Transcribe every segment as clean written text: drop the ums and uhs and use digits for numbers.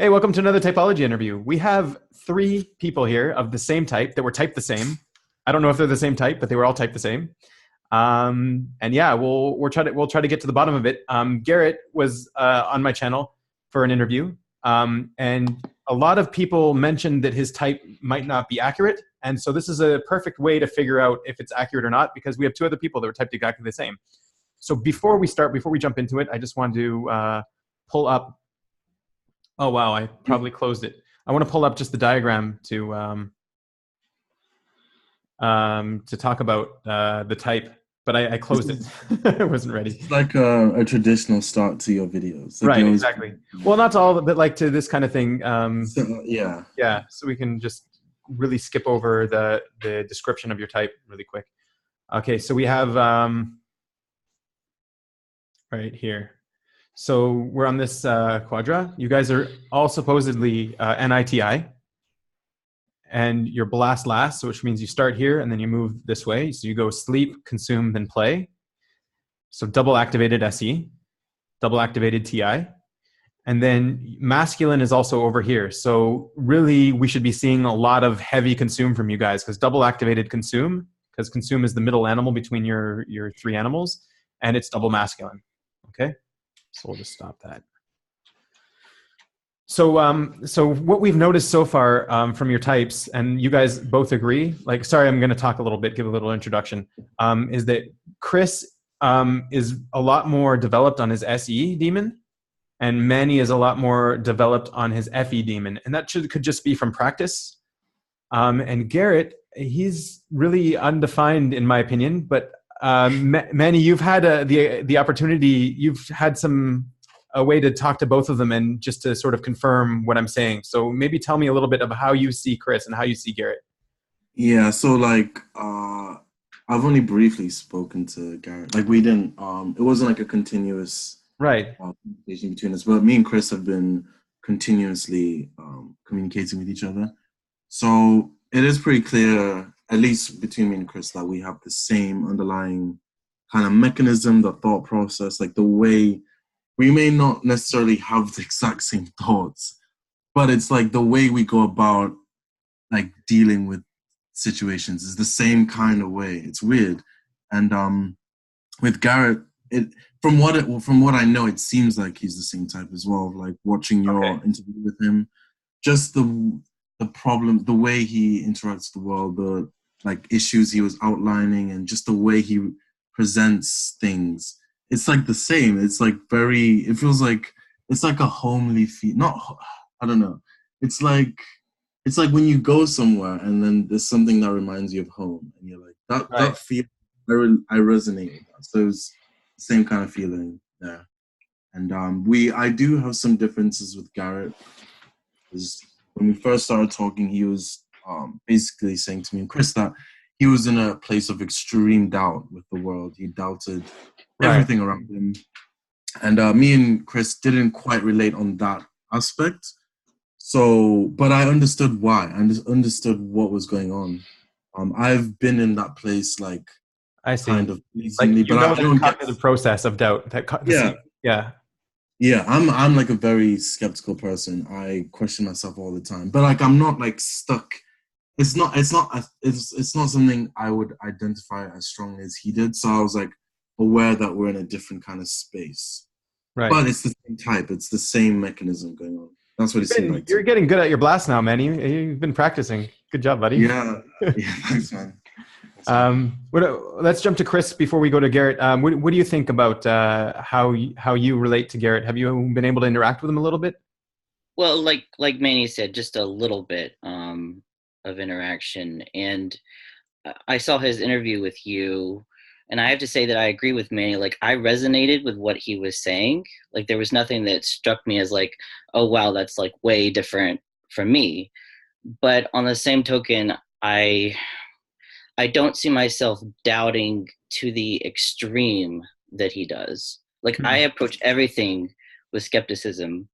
Hey, welcome to another typology interview. We have three people here of the same type that were typed the same. I don't know if they're the same type, but they were all typed the same. And yeah, we'll try to get to the bottom of it. Garrett was on my channel for an interview, and a lot of people mentioned that his type might not be accurate. And so this is a perfect way to figure out if it's accurate or not, because we have two other people that were typed exactly the same. So before we jump into it, I just wanted to pull up. Oh, wow, I probably closed it. I want to pull up just the diagram to talk about the type, but I closed it. I wasn't ready. It's like a traditional start to your videos. Like Right, exactly. Well, not to all of it, but like to this kind of thing. Yeah. Yeah, so we can just really skip over the description of your type really quick. Okay, so we have right here. So we're on this quadra. You guys are all supposedly NITI. And you're blast last, so which means you start here and then you move this way. So you go sleep, consume, then play. So double activated SE, double activated TI. And then masculine is also over here. So really we should be seeing a lot of heavy consume from you guys, because double activated consume, because consume is the middle animal between your three animals, and it's double masculine. Okay, so we'll just stop that. So what we've noticed so far from your types, and you guys both agree, like, sorry, I'm going to talk a little bit, give a little introduction, is that Chris is a lot more developed on his SE demon, and Manny is a lot more developed on his FE demon, and that could just be from practice. And Garrett, he's really undefined in my opinion, but Manny, you've had the opportunity, you've had a way to talk to both of them and just to sort of confirm what I'm saying. So maybe tell me a little bit of how you see Chris and how you see Garrett. Yeah, so like I've only briefly spoken to Garrett. Like we didn't it wasn't like a continuous Right. communication between us, but me and Chris have been continuously communicating with each other. So it is pretty clear, at least between me and Chris, that we have the same underlying kind of mechanism, the thought process, like the way we may not necessarily have the exact same thoughts, but it's like the way we go about like dealing with situations is the same kind of way. It's weird. And with Garrett, from what I know, it seems like he's the same type as well. Like watching your interview with him, just the problem, the way he interacts with the world, the like issues he was outlining, and just the way he presents things. It's like the same. It's like it feels like it's like a homely feel. I don't know. It's like when you go somewhere and then there's something that reminds you of home, and you're like that feel. I resonate with that. So it's the same kind of feeling there. And I do have some differences with Garrett. Because when we first started talking, he was basically saying to me and Chris that he was in a place of extreme doubt with the world. He doubted everything around him. And me and Chris didn't quite relate on that aspect. So, but I understood why. I understood what was going on. I've been in that place, like, I see. kind of recently, like, but I don't the cognitive process of doubt. Yeah. Yeah, I'm like a very skeptical person. I question myself all the time. But like I'm not like stuck. It's not something I would identify as strongly as he did. So I was like aware that we're in a different kind of space. Right. But it's the same type. It's the same mechanism going on. That's what it seemed like. You're getting good at your blast now, Manny. You've been practicing. Good job, buddy. Yeah. Yeah, thanks, man. Let's jump to Chris before we go to Garrett. What do you think about how you relate to Garrett? Have you been able to interact with him a little bit? Well, like Manny said, just a little bit of interaction. And I saw his interview with you, and I have to say that I agree with Manny. Like, I resonated with what he was saying. Like, there was nothing that struck me as like, oh, wow, that's like way different from me. But on the same token, I don't see myself doubting to the extreme that he does. Like, I approach everything with skepticism,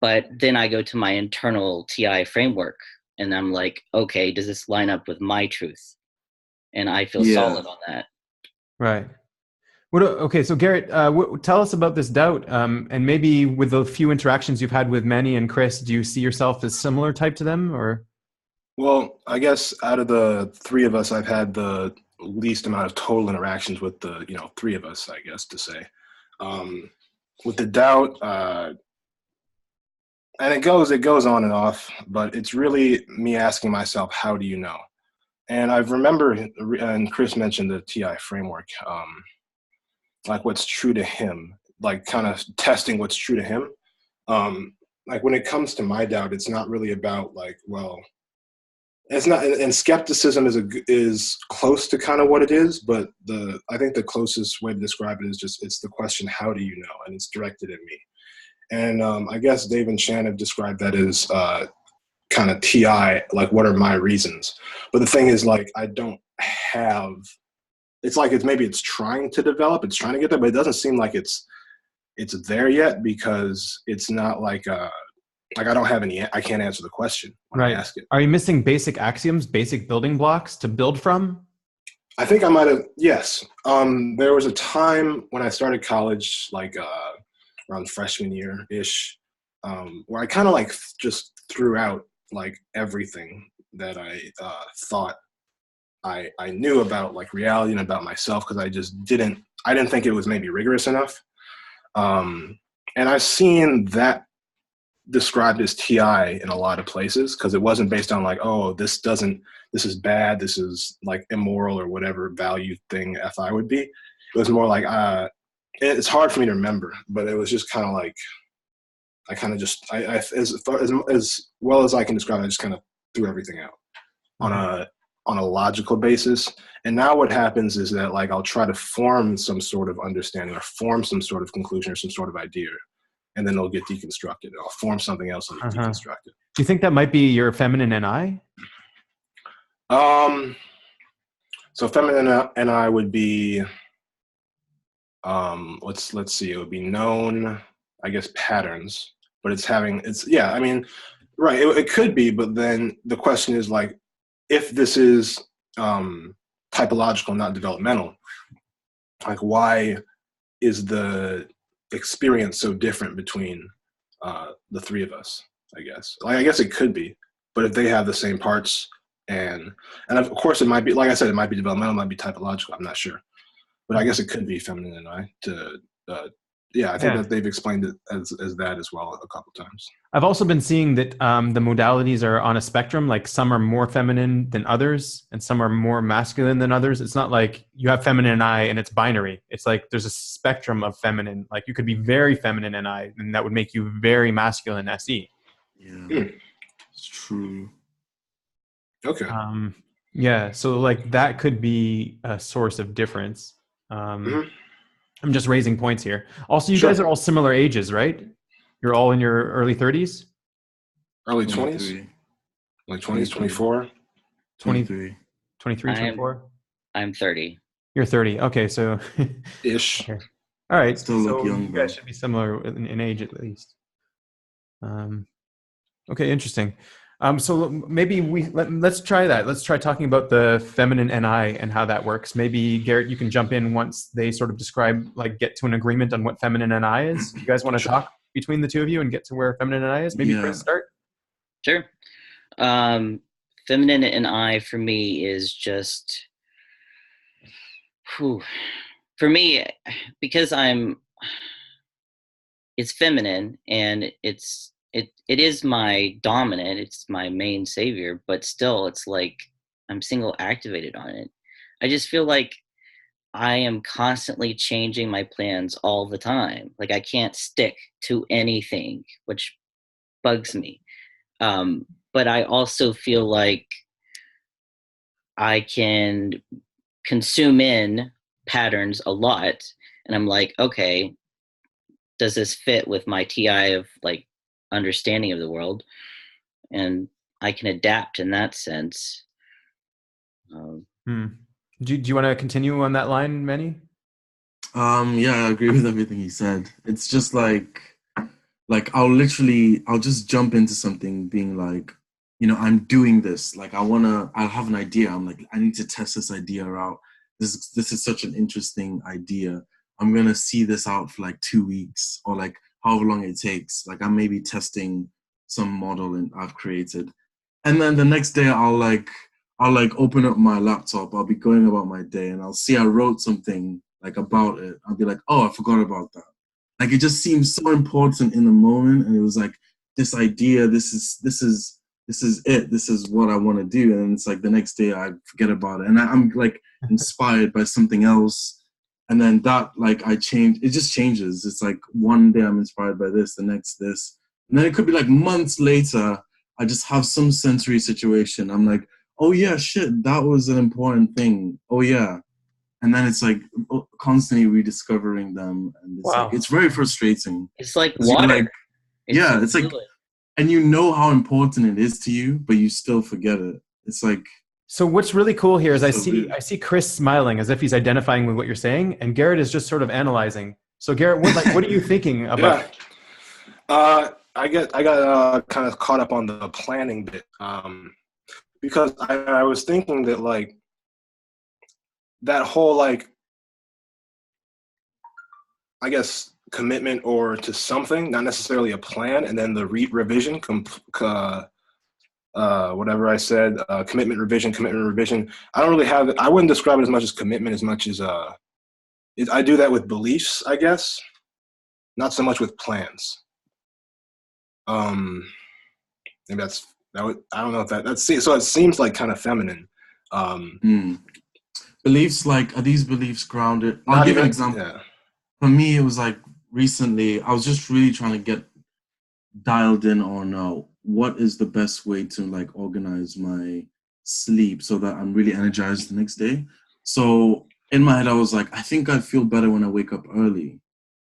but then I go to my internal TI framework and I'm like, okay, does this line up with my truth? And I feel solid on that. Right. Okay, so Garrett, tell us about this doubt, and maybe with the few interactions you've had with Manny and Chris, do you see yourself as similar type to them, or? Well, I guess out of the three of us, I've had the least amount of total interactions with the, three of us, I guess, to say. With the doubt, and it goes on and off, but it's really me asking myself, how do you know? And I remember, and Chris mentioned the TI framework, like what's true to him, like kind of testing what's true to him. Like when it comes to my doubt, it's not really about like, well, it's not, and skepticism is close to kind of what it is, but I think the closest way to describe it is just, it's the question, how do you know? And it's directed at me. And I guess Dave and Shan have described that as kind of TI, like what are my reasons? But the thing is, like, I don't have, it's like maybe it's trying to develop, it's trying to get there, but it doesn't seem like it's there yet, because it's not like I don't have I can't answer the question when I ask it. Are you missing basic axioms, basic building blocks to build from? I think I might have, yes. There was a time when I started college, like around freshman year-ish, where I kind of like just threw out like everything that I thought I knew about like reality and about myself, because I didn't think it was maybe rigorous enough. And I've seen that described as TI in a lot of places, because it wasn't based on like, oh, this is bad, this is like immoral or whatever value thing FI would be. It was more like, it's hard for me to remember, but it was just kind of like, I kind of just, as well as I can describe it, I just kind of threw everything out on a logical basis. And now what happens is that like, I'll try to form some sort of understanding or form some sort of conclusion or some sort of idea, and then it'll get deconstructed. I'll form something else and deconstruct it. Do you think that might be your feminine NI? So feminine NI would be, let's see, it would be known, I guess, patterns, but I mean, right, it could be, but then the question is like, if this is typological, not developmental, like why is the experience so different between the three of us, I guess. Like, I guess it could be, but if they have the same parts, and of course it might be, like I said, it might be developmental, it might be typological, I'm not sure. But I guess it could be feminine and I I think that they've explained it as that as well a couple times. I've also been seeing that the modalities are on a spectrum, like some are more feminine than others and some are more masculine than others. It's not like you have feminine I and it's binary. It's like there's a spectrum of feminine. Like you could be very feminine in I, and that would make you very masculine SE. Yeah, it's true. Okay. Yeah, so like that could be a source of difference. I'm just raising points here. Also, you guys are all similar ages, right? You're all in your early 30s? Early 20s? Like 20s, 24? 23, 24? I'm 30. You're 30. Okay, so... Ish. Okay. All right. Still look young, you guys should be similar in age at least. Okay, interesting. So maybe let's try that. Let's try talking about the feminine NI and how that works. Maybe Garrett, you can jump in once they sort of describe, like, get to an agreement on what feminine NI is. You guys want to talk between the two of you and get to where feminine NI is? Maybe Chris, start. Sure. Feminine NI for me is just, for me, because it's feminine and it is my dominant, it's my main savior, but still it's like I'm single activated on it. I just feel like I am constantly changing my plans all the time. Like I can't stick to anything, which bugs me. But I also feel like I can consume in patterns a lot. And I'm like, okay, does this fit with my TI of like understanding of the world? And I can adapt in that sense. Do you want to continue on that line, Manny? Yeah, I agree with everything he said. It's just like I'll just jump into something being like, I'm doing this. Like I'll have an idea. I'm like, I need to test this idea out. This is such an interesting idea. I'm going to see this out for like 2 weeks or like however long it takes. Like I'm maybe testing some model I've created. And then the next day I'll open up my laptop. I'll be going about my day and I'll see I wrote something like about it. I'll be like, oh, I forgot about that. Like it just seems so important in the moment. And it was like this idea, this is it. This is what I want to do. And it's like the next day I forget about it. And I'm like inspired by something else. And then that, like, I change, it just changes. It's like one day I'm inspired by this, the next this. And then it could be like months later, I just have some sensory situation. I'm like, oh yeah, shit, that was an important thing. Oh yeah. And then it's like constantly rediscovering them. And it's like, it's very frustrating. It's like water. Like, it's like, and you know how important it is to you, but you still forget it. It's like. So what's really cool here is I see Chris smiling as if he's identifying with what you're saying, and Garrett is just sort of analyzing. So Garrett, what are you thinking about? I got kind of caught up on the planning bit because I was thinking that like that whole like I guess commitment or to something, not necessarily a plan, and then the revision. Whatever I said, commitment, revision. I don't really have it. I wouldn't describe it as much as commitment as much as I do that with beliefs, I guess, not so much with plans. Maybe I don't know if that's so it seems like kind of feminine. Beliefs, like, are these beliefs grounded? I'll give an example. Yeah. For me, it was like recently, I was just really trying to get dialed in on what is the best way to like organize my sleep so that I'm really energized the next day. So in my head, I was like, I think I feel better when I wake up early,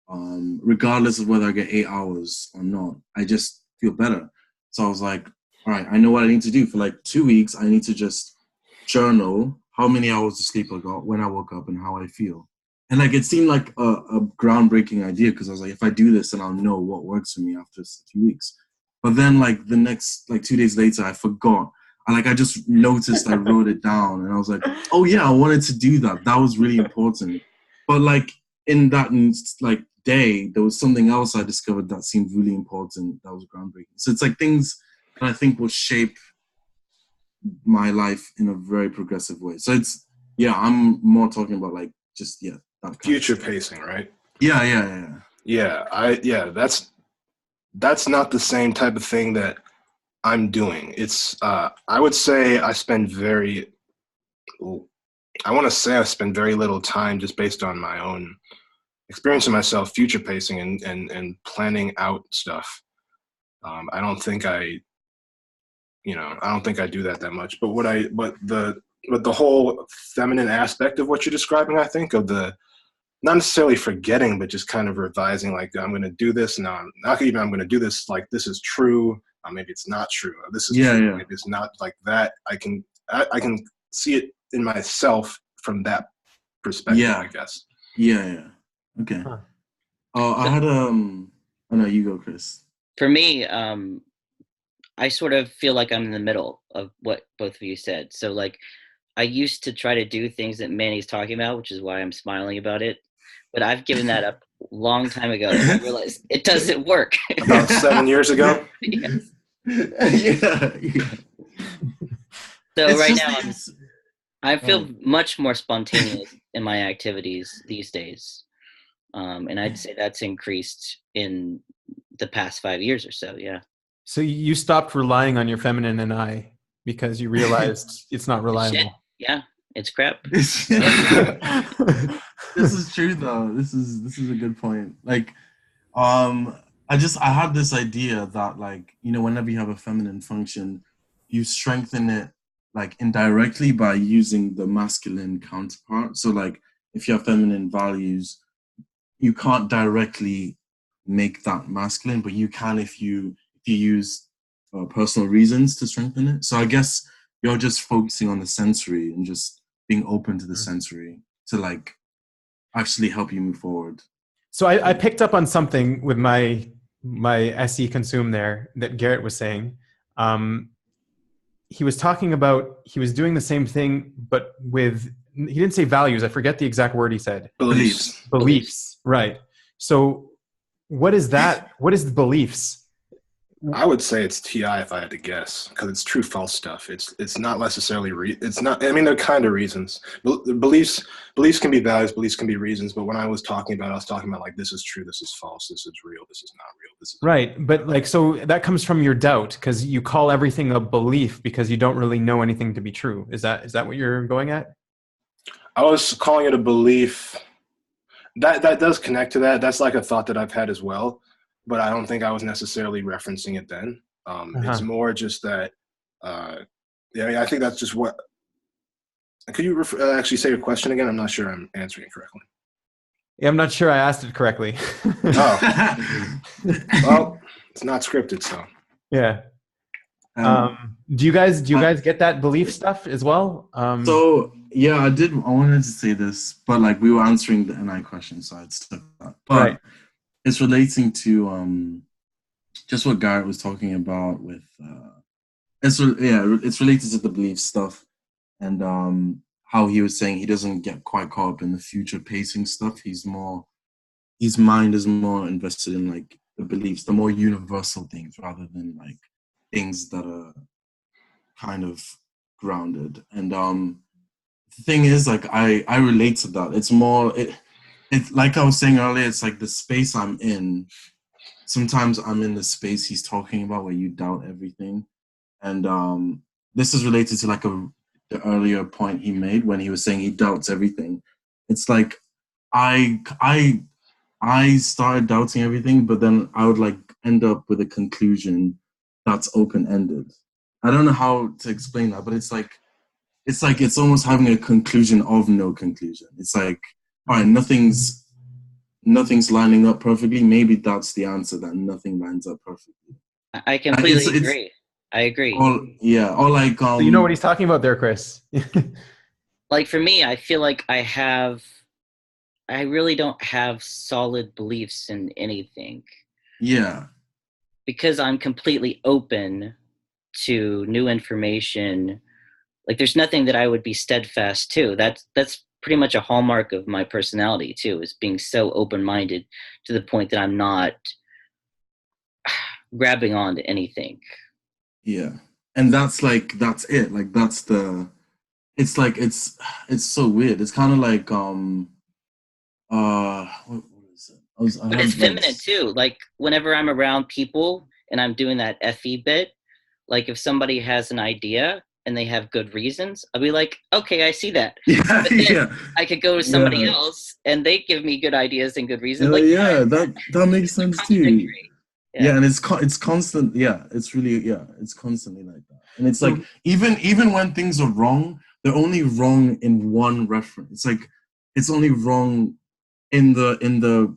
regardless of whether I get 8 hours or not. I just feel better. So I was like, all right, I know what I need to do for like 2 weeks. I need to just journal how many hours of sleep I got, when I woke up, and how I feel. And like it seemed like a groundbreaking idea because I was like, if I do this, then I'll know what works for me after a few weeks. But then like the next, like 2 days later, I forgot. I just noticed I wrote it down and I was like, oh yeah, I wanted to do that. That was really important. But like in that like day, there was something else I discovered that seemed really important. That was groundbreaking. So it's like things that I think will shape my life in a very progressive way. So it's, yeah, I'm more talking about like just, yeah. That future pacing, right? Yeah. That's not the same type of thing that I'm doing. It's I would say I spend very little time just based on my own experience of myself future pacing and planning out stuff. I don't think I do that much. But the whole feminine aspect of what you're describing, I think, of the not necessarily forgetting, but just kind of revising, like, I'm going to do this now. I'm going to do this, like, this is true. Maybe it's not true. This is true. Yeah. Maybe it's not like that. I can see it in myself from that perspective, I guess. Yeah. Okay. Huh. I had oh no, you go, Chris. For me, I sort of feel like I'm in the middle of what both of you said. So like, I used to try to do things that Manny's talking about, which is why I'm smiling about it. But I've given that up a long time ago. And I realized it doesn't work. About 7 years ago? Yes. Yeah. So right now, I feel much more spontaneous in my activities these days. And I'd say that's increased in the past 5 years or so, yeah. So you stopped relying on your feminine and I because you realized it's not reliable. Shit. Yeah, it's crap. This is true though. This is a good point. Like, I had this idea that, like, whenever you have a feminine function, you strengthen it like indirectly by using the masculine counterpart. So like, if you have feminine values, you can't directly make that masculine, but you can if you use personal reasons to strengthen it. So I guess you're just focusing on the sensory and just being open to the sensory to like actually help you move forward. So I picked up on something with my SE consume there that Garrett was saying. He was talking about, he was doing the same thing, but with he didn't say values. I forget the exact word he said. Beliefs. Right. So what is that? What is the beliefs? I would say it's TI if I had to guess, because it's true false stuff. It's not necessarily it's not. I mean, they're kind of reasons. Beliefs can be values, beliefs can be reasons. But when I was talking about, like, this is true, this is false, this is real, this is not real. This is right. But like, so that comes from your doubt, because you call everything a belief because you don't really know anything to be true. Is that what you're going at? I was calling it a belief. That does connect to that. That's like a thought that I've had as well. But I don't think I was necessarily referencing it then. It's more just that, yeah, I mean, I think that's just what. Could you actually say your question again? I'm not sure I'm answering it correctly. Yeah, I'm not sure I asked it correctly. Oh, well, it's not scripted, so. Yeah. Do you guys get that belief stuff as well? So yeah, I wanted to say this, but like we were answering the NI question, so I'd stuck that. But right. It's relating to just what Garrett was talking about with it's related to the belief stuff, and how he was saying he doesn't get quite caught up in the future pacing stuff. His mind is more invested in like the beliefs, the more universal things, rather than like things that are kind of grounded. And the thing is, like I relate to that. It's more it's like I was saying earlier, it's like the space I'm in. Sometimes I'm in the space he's talking about where you doubt everything. And this is related to like the earlier point he made when he was saying he doubts everything. It's like I started doubting everything, but then I would like end up with a conclusion that's open-ended. I don't know how to explain that, but it's almost having a conclusion of no conclusion. It's like, all right, nothing's lining up perfectly. Maybe that's the answer, that nothing lines up perfectly. I completely agree. I agree. Or like so you know what he's talking about there, Chris? Like for me, I feel like I really don't have solid beliefs in anything. Yeah. Because I'm completely open to new information. Like there's nothing that I would be steadfast to. That's pretty much a hallmark of my personality too, is being so open-minded to the point that I'm not grabbing on to anything. Yeah. And that's it. Like it's like it's so weird. It's kind of like what is it? But it's feminine too. Like whenever I'm around people and I'm doing that FE bit, like if somebody has an idea and they have good reasons, I'll be like, okay, I see that. Yeah, but then yeah. I could go to somebody else and they give me good ideas and good reasons. Like, yeah, that makes sense too. Yeah, and it's constant. Yeah, it's really, it's constantly like that. And it's like even when things are wrong, they're only wrong in one reference. It's like it's only wrong in the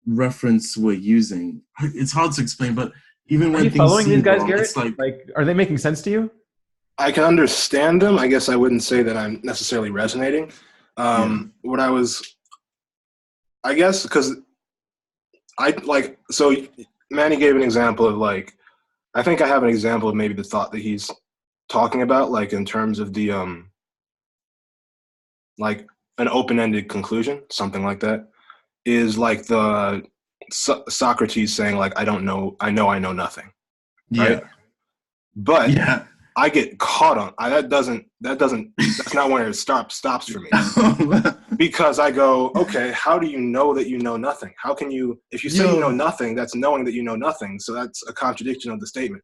reference we're using. It's hard to explain, but even when things following these guys, wrong, Garrett, it's like are they making sense to you? I can understand them. I guess I wouldn't say that I'm necessarily resonating. What I was, I guess, because so Manny gave an example of like, I think I have an example of maybe the thought that he's talking about, like in terms of the, like an open-ended conclusion, something like that, is like the Socrates saying like, I know nothing. Right? Yeah. But I get caught on that's not where it stops for me. Because I go, okay, how do you know that you know nothing? How can you, if you say you know nothing, that's knowing that you know nothing. So that's a contradiction of the statement.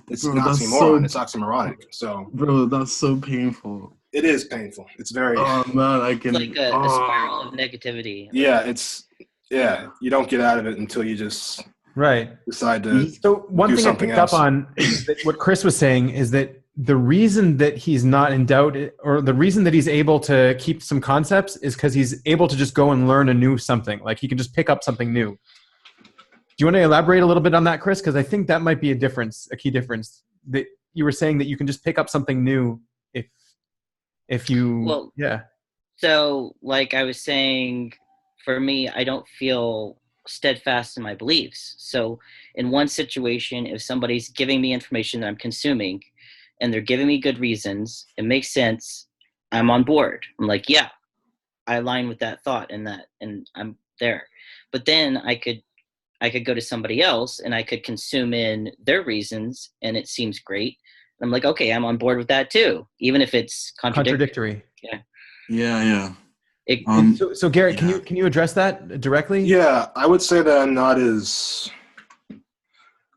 It's an oxymoron. It's oxymoronic. So, bro, that's so painful. It is painful. It's very. Oh man, I can. It's like a spiral of negativity. Yeah, you don't get out of it until you just decide to. So one thing I picked up on is that what Chris was saying is that the reason that he's not in doubt, or the reason that he's able to keep some concepts, is because he's able to just go and learn a new something. Like he can just pick up something new. Do you want to elaborate a little bit on that, Chris? Because I think that might be a key difference. That you were saying that you can just pick up something new if you, So like I was saying, for me, I don't feel steadfast in my beliefs. So in one situation, if somebody's giving me information that I'm consuming and they're giving me good reasons, it makes sense, I'm on board. I'm like, yeah, I align with that thought and I'm there. But then I could go to somebody else and I could consume in their reasons and it seems great. I'm like, okay, I'm on board with that too, even if it's contradictory. Yeah. Yeah. So Garrett, can you address that directly? Yeah, I would say that I'm not as,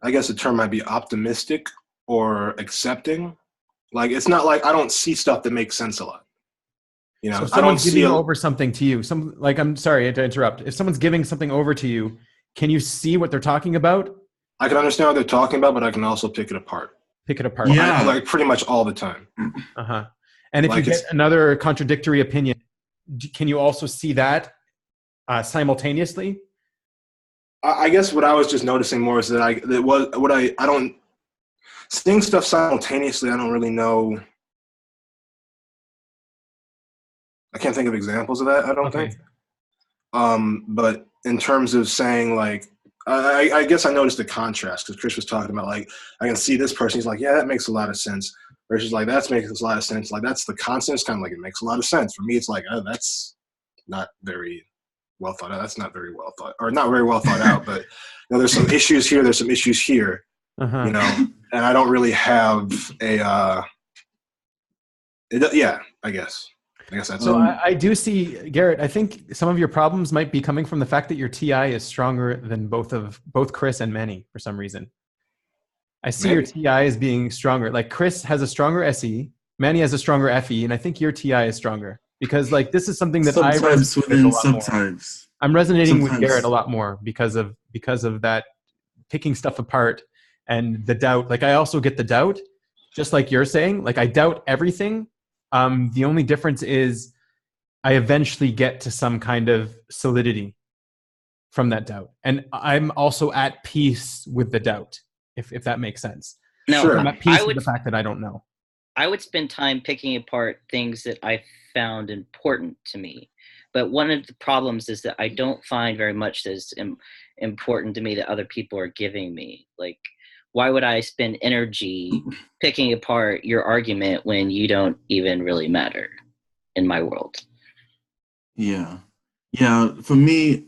I guess the term might be optimistic or accepting. Like, it's not like I don't see stuff that makes sense a lot. You know, so if someone's giving over something to you, I'm sorry to interrupt. If someone's giving something over to you, can you see what they're talking about? I can understand what they're talking about, but I can also pick it apart. Yeah. Like pretty much all the time. Uh-huh. And if Like you get another contradictory opinion, can you also see that simultaneously? I guess what I was just noticing more is that I don't seeing stuff simultaneously. I don't really know. I can't think of examples of that. I don't think. But in terms of saying like, I guess I noticed the contrast because Chris was talking about like I can see this person. He's like, yeah, that makes a lot of sense. Versus like that makes a lot of sense. Like that's the constant. It's kind of like it makes a lot of sense. For me, it's like that's not very well thought out. That's not very well thought, or not very well thought out. But you know, there's some issues here. There's some issues here. Uh-huh. You know, and I don't really have a. Yeah, I guess that's. So I do see, Garrett. I think some of your problems might be coming from the fact that your TI is stronger than both Chris and Manny for some reason. I see your TI as being stronger. Like Chris has a stronger SE, Manny has a stronger FE, and I think your TI is stronger because like this is something that sometimes within sometimes. I'm resonating with Garrett a lot more because of that picking stuff apart and the doubt. Like I also get the doubt, just like you're saying. Like I doubt everything. The only difference is I eventually get to some kind of solidity from that doubt. And I'm also at peace with the doubt, if that makes sense. No, sure. I'm at peace with the fact that I don't know. I would spend time picking apart things that I found important to me. But one of the problems is that I don't find very much that's important to me that other people are giving me. Like, why would I spend energy picking apart your argument when you don't even really matter in my world? Yeah. For me,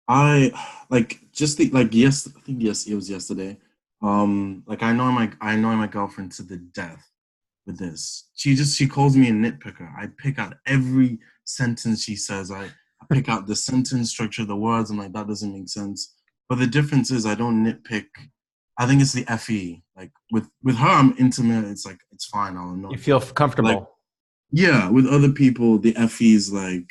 I like just I think it was yesterday. Like I know my girlfriend to the death with this. She calls me a nitpicker. I pick out every sentence she says. I pick out the sentence structure, the words. I'm like, that doesn't make sense. But the difference is I don't nitpick. I think it's the FE. Like with her, I'm intimate. It's like it's fine. I'll know. You feel comfortable. Like, yeah. With other people, the FE is like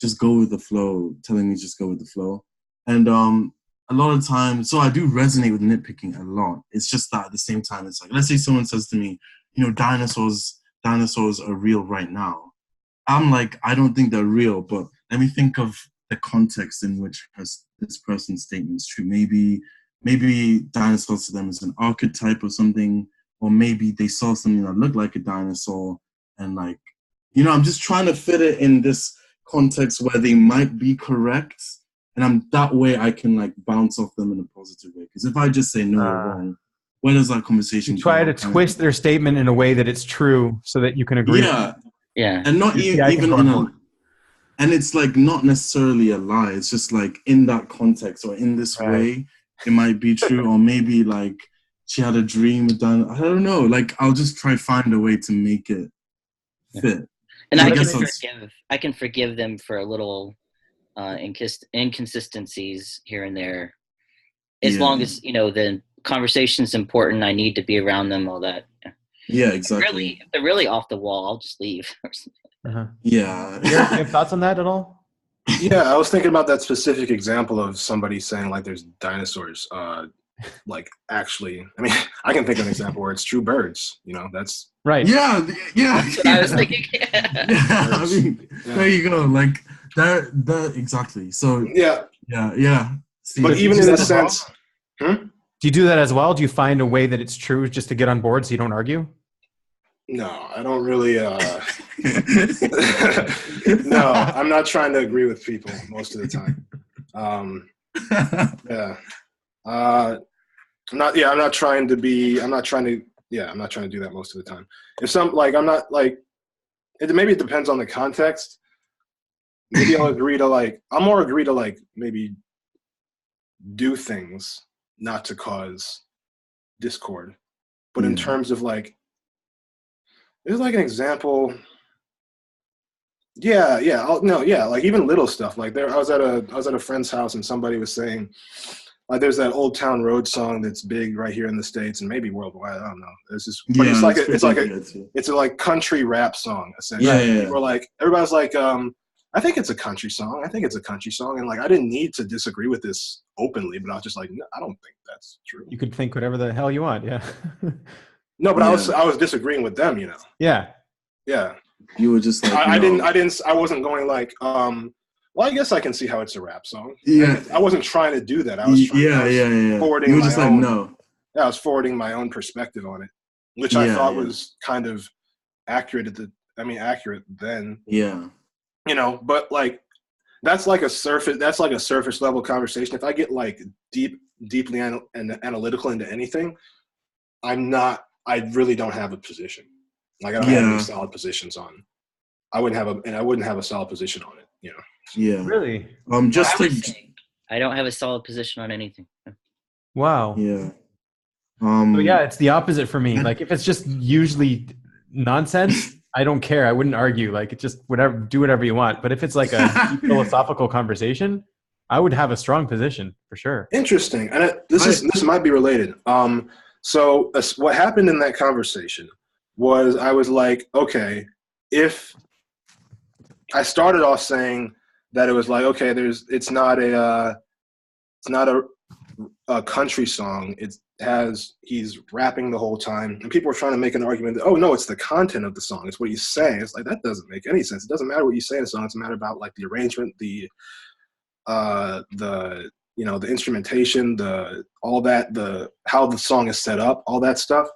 just go with the flow. Telling me just go with the flow. And a lot of times, so I do resonate with nitpicking a lot. It's just that at the same time, it's like let's say someone says to me, you know, dinosaurs are real right now. I'm like, I don't think they're real, but let me think of the context in which this person's statement is true. Maybe dinosaurs to them is an archetype or something, or maybe they saw something that looked like a dinosaur, and like, you know, I'm just trying to fit it in this context where they might be correct, and that way I can like bounce off them in a positive way. Because if I just say no, you're wrong, where does that conversation you try to twist their statement in a way that it's true so that you can agree? Yeah. And not even and it's like not necessarily a lie. It's just like in that context or in this way, it might be true. Or maybe like she had a dream with Dan. I don't know. Like I'll just try find a way to make it fit. And I can forgive them for a little inconsistencies here and there, as long as you know the conversation's important. I need to be around them. All that. Yeah, exactly. If they're really off the wall, I'll just leave. Yeah. You have thoughts on that at all? Yeah, I was thinking about that specific example of somebody saying like there's dinosaurs. Like actually, I mean, I can think of an example where it's true birds. You know, that's right. Yeah. That's what I was thinking. I mean, there you go. Like that exactly. So yeah. See, but even in a sense, do you do that as well? Do you find a way that it's true just to get on board so you don't argue? No, I don't really. No, I'm not trying to agree with people most of the time. I'm not trying to do that most of the time. If some like I'm not like maybe it depends on the context. Maybe I'm more agree to like maybe do things not to cause discord. But in terms of like, there's like an example. Like even little stuff. Like I was at a friend's house and somebody was saying, like, there's that Old Town Road song that's big right here in the States and maybe worldwide. I don't know. It's just, but it's a country rap song essentially. Yeah. People are like, everybody's like, I think it's a country song. And like, I didn't need to disagree with this openly, but I was just like, no, I don't think that's true. You could think whatever the hell you want. Yeah. No, but I was disagreeing with them, you know? Yeah. Yeah. You were just like, I wasn't going like, well, I guess I can see how it's a rap song. Yeah. I wasn't trying to do that. I was forwarding. You were just like, no. Yeah, I was forwarding my own perspective on it, which I thought was kind of accurate accurate then. Yeah. You know, but like that's like a surface level conversation. If I get like deeply analytical into anything, I really don't have a position. Like I don't have any solid positions on. I wouldn't have a solid position on it, you know. Yeah. Really? I don't have a solid position on anything. Wow. Yeah. So yeah, it's the opposite for me. Like if it's just usually nonsense, I don't care. I wouldn't argue. Like it just do whatever you want. But if it's like a philosophical conversation, I would have a strong position for sure. Interesting. And this might be related. So what happened in that conversation was I was like, okay, if I started off saying that it was like, okay, it's not a country song. He's rapping the whole time, and people were trying to make an argument that, oh no, it's the content of the song. It's what he's saying. It's like, that doesn't make any sense. It doesn't matter what you say in a song. It's a matter about like the arrangement, the instrumentation, all that, how the song is set up, all that stuff.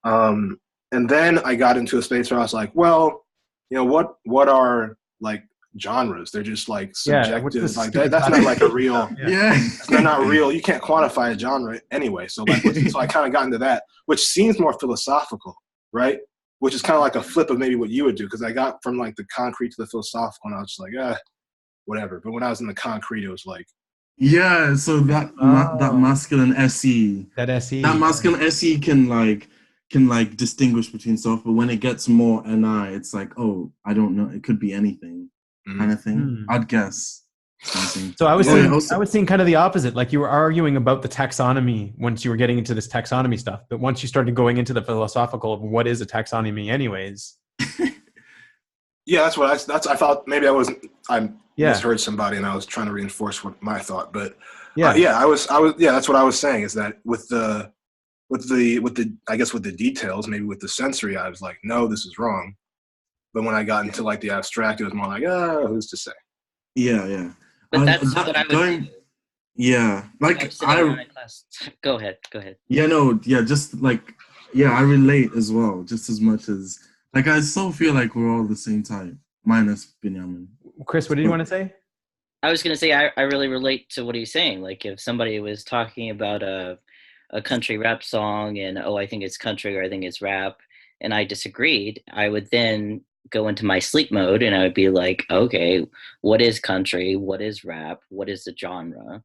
And then I got into a space where I was like, well, you know, what are like genres? They're just like subjective. That's not like a real. It's not real. You can't quantify a genre anyway. So so I kind of got into that, which seems more philosophical, right? Which is kind of like a flip of maybe what you would do, because I got from like the concrete to the philosophical, and I was just like, whatever. But when I was in the concrete, it was like. Yeah. So that masculine SE. That SE. That masculine SE can distinguish between stuff, but when it gets more NI, it's like, oh, I don't know, it could be anything, kind of thing. I'd guess. So I was seeing kind of the opposite. Like you were arguing about the taxonomy once you were getting into this taxonomy stuff, but once you started going into the philosophical of what is a taxonomy, anyways. Yeah, that's what I thought. Maybe I misheard somebody, and I was trying to reinforce what my thought. But I was that's what I was saying, is that with the details, maybe with the sensory, I was like, no, this is wrong. But when I got into like the abstract, it was more like, who's to say? Yeah. But that's what I was do. Yeah, like Go ahead. Yeah, no, yeah, just like, I relate as well, just as much as, like, I still feel like we're all the same type, minus Binyamin. Chris, what did you want to say? I was going to say, I really relate to what he's saying. Like if somebody was talking about a country rap song and, I think it's country or I think it's rap, and I disagreed, I would then go into my sleep mode and I would be like, okay, what is country? What is rap? What is the genre?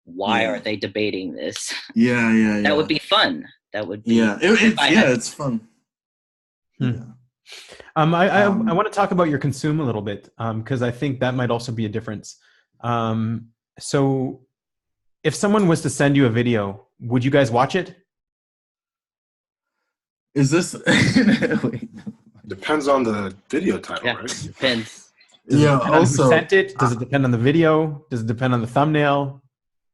Why are they debating this? Yeah. That would be fun. That would be it's fun. Yeah. I want to talk about your consume a little bit, because I think that might also be a difference. So if someone was to send you a video, would you guys watch it? Is this depends on the video title, right? Depends. Also, who sent it? Does it depend on the video? Does it depend on the thumbnail?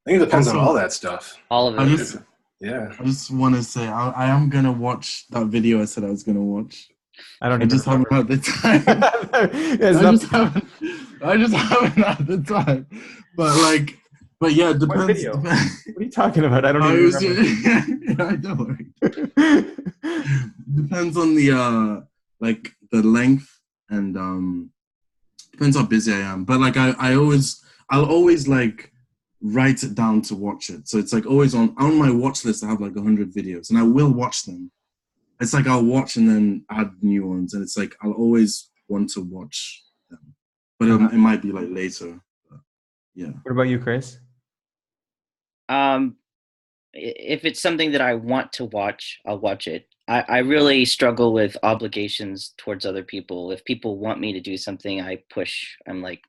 I think it depends on all that stuff. All of it. I just want to say I am gonna watch that video I said I was gonna watch. I just haven't had the time. I just haven't had the time. But yeah, it depends. What video? What are you talking about? I don't even remember. I know. Depends on the length, and depends how busy I am. But like I'll always like write it down to watch it. So it's like always on my watch list. I have like 100 videos, and I will watch them. it's like I'll watch and then add new ones, and it's like I'll always want to watch them, but it might be like later. But yeah. What about you, Chris? If it's something that I want to watch, I'll watch it. I really struggle with obligations towards other people. If people want me to do something, I push. I'm like,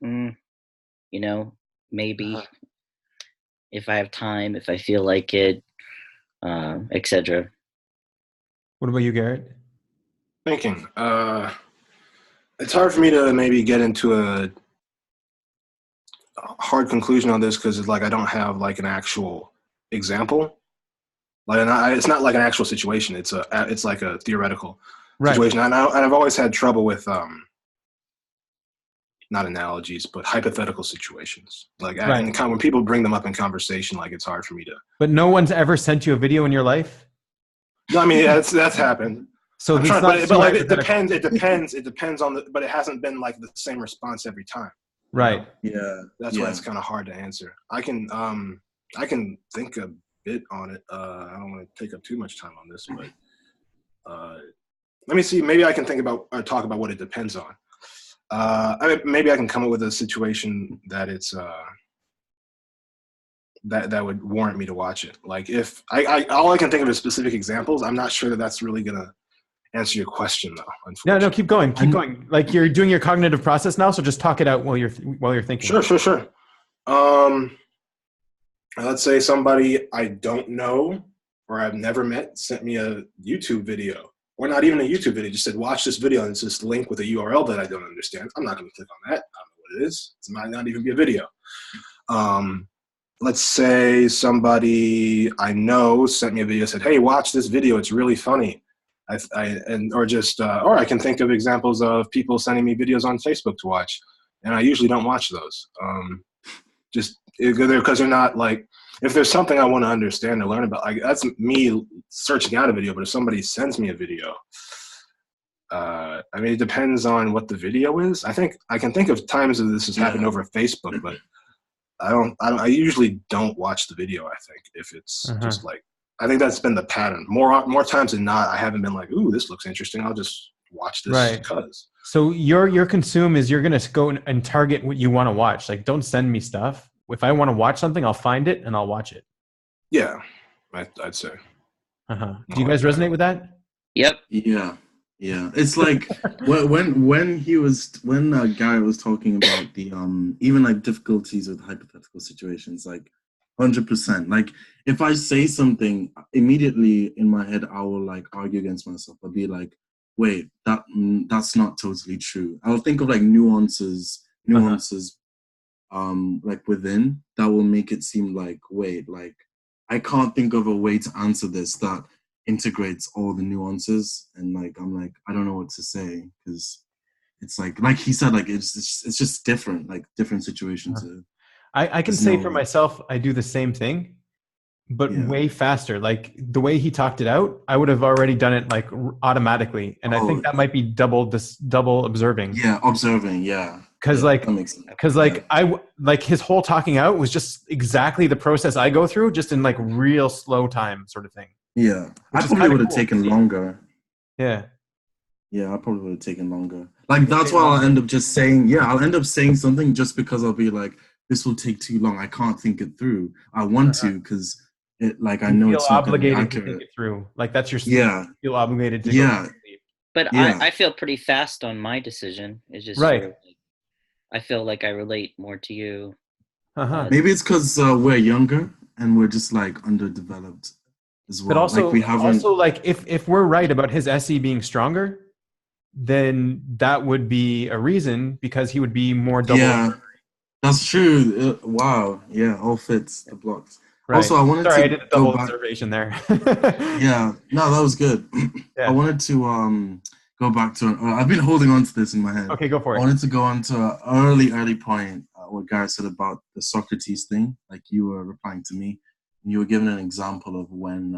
maybe if I have time, if I feel like it, etc. What about you, Garrett? Thinking. It's hard for me to maybe get into a hard conclusion on this because it's like I don't have like an actual example. Like, it's not like an actual situation. It's like a theoretical situation. And I've always had trouble with not analogies, but hypothetical situations. Like when people bring them up in conversation, like it's hard for me to. But no one's ever sent you a video in your life? No, I mean that's happened. So it depends. It depends on but it hasn't been like the same response every time. Right. Yeah. That's why it's kind of hard to answer. I can think a bit on it. I don't want to take up too much time on this, but let me see. Maybe I can think about or talk about what it depends on. Maybe I can come up with a situation that it's that would warrant me to watch it. Like if I all I can think of is specific examples. I'm not sure that that's really gonna answer your question though. Unfortunately. No, keep going. Like you're doing your cognitive process now, so just talk it out while you're thinking. Sure. Let's say somebody I don't know or I've never met sent me a YouTube video, or not even a YouTube video, just said, watch this video, and it's this link with a URL that I don't understand. I'm not going to click on that. I don't know what it is. It might not even be a video. Let's say somebody I know sent me a video, said, hey, watch this video. It's really funny. Or I can think of examples of people sending me videos on Facebook to watch, and I usually don't watch those. Just because they're not like, if there's something I want to understand or learn about, like that's me searching out a video. But if somebody sends me a video, I mean, it depends on what the video is. I think I can think of times that this has happened over Facebook, but I usually don't watch the video. I think if it's just like, I think that's been the pattern. More times than not, I haven't been like, ooh, this looks interesting, I'll just watch this because. So your consume is you're going to go and target what you want to watch. Like, don't send me stuff. If I want to watch something, I'll find it and I'll watch it. Yeah, I'd say. Do you guys resonate with that? Yep. Yeah. It's like when Garrett was talking about the even like difficulties with hypothetical situations, like 100%. Like if I say something, immediately in my head I will like argue against myself. I'll be like, wait, that's not totally true. I'll think of like nuances like within that will make it seem like, wait, like I can't think of a way to answer this that integrates all the nuances, and like I'm like, I don't know what to say, because it's like he said, like it's just different, like different situations. I can say for myself, I do the same thing, but way faster. Like the way he talked it out, I would have already done it like automatically, and I think that might be double observing. Yeah, observing. Yeah. Because I like his whole talking out was just exactly the process I go through, just in like real slow time sort of thing. Yeah, I probably would have taken longer. Yeah, I probably would have taken longer. Like that's why I'll end up just saying, I'll end up saying something just because I'll be like, this will take too long. I can't think it through. I want to because it like I know it's not obligated to think it through. Like that's your You feel obligated to go to sleep. But I feel pretty fast on my decision. It's just right. Sort of like, I feel like I relate more to you. Maybe it's because we're younger and we're just like underdeveloped as well. But also, like we haven't. Also, like if we're right about his SE being stronger, then that would be a reason because he would be more double. Yeah, that's true. Wow. Yeah, all fits the blocks. Right. Also, I wanted to I did a double observation there. Yeah, no, that was good. I wanted to go back to. I've been holding on to this in my head. Okay, go for it. I wanted to go on to an early point what Garrett said about the Socrates thing. Like you were replying to me, and you were giving an example of when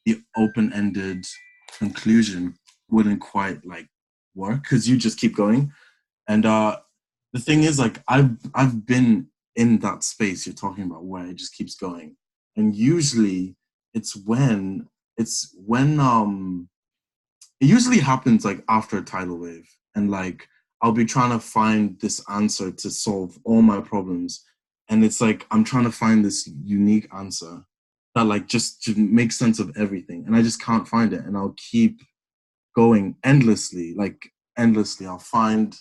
the open-ended conclusion wouldn't quite like work because you just keep going. And the thing is, like I've been in that space you're talking about where it just keeps going, and usually it's when it usually happens like after a tidal wave, and like I'll be trying to find this answer to solve all my problems, and it's like I'm trying to find this unique answer that like just makes sense of everything, and I just can't find it, and I'll keep going endlessly, like endlessly. I'll find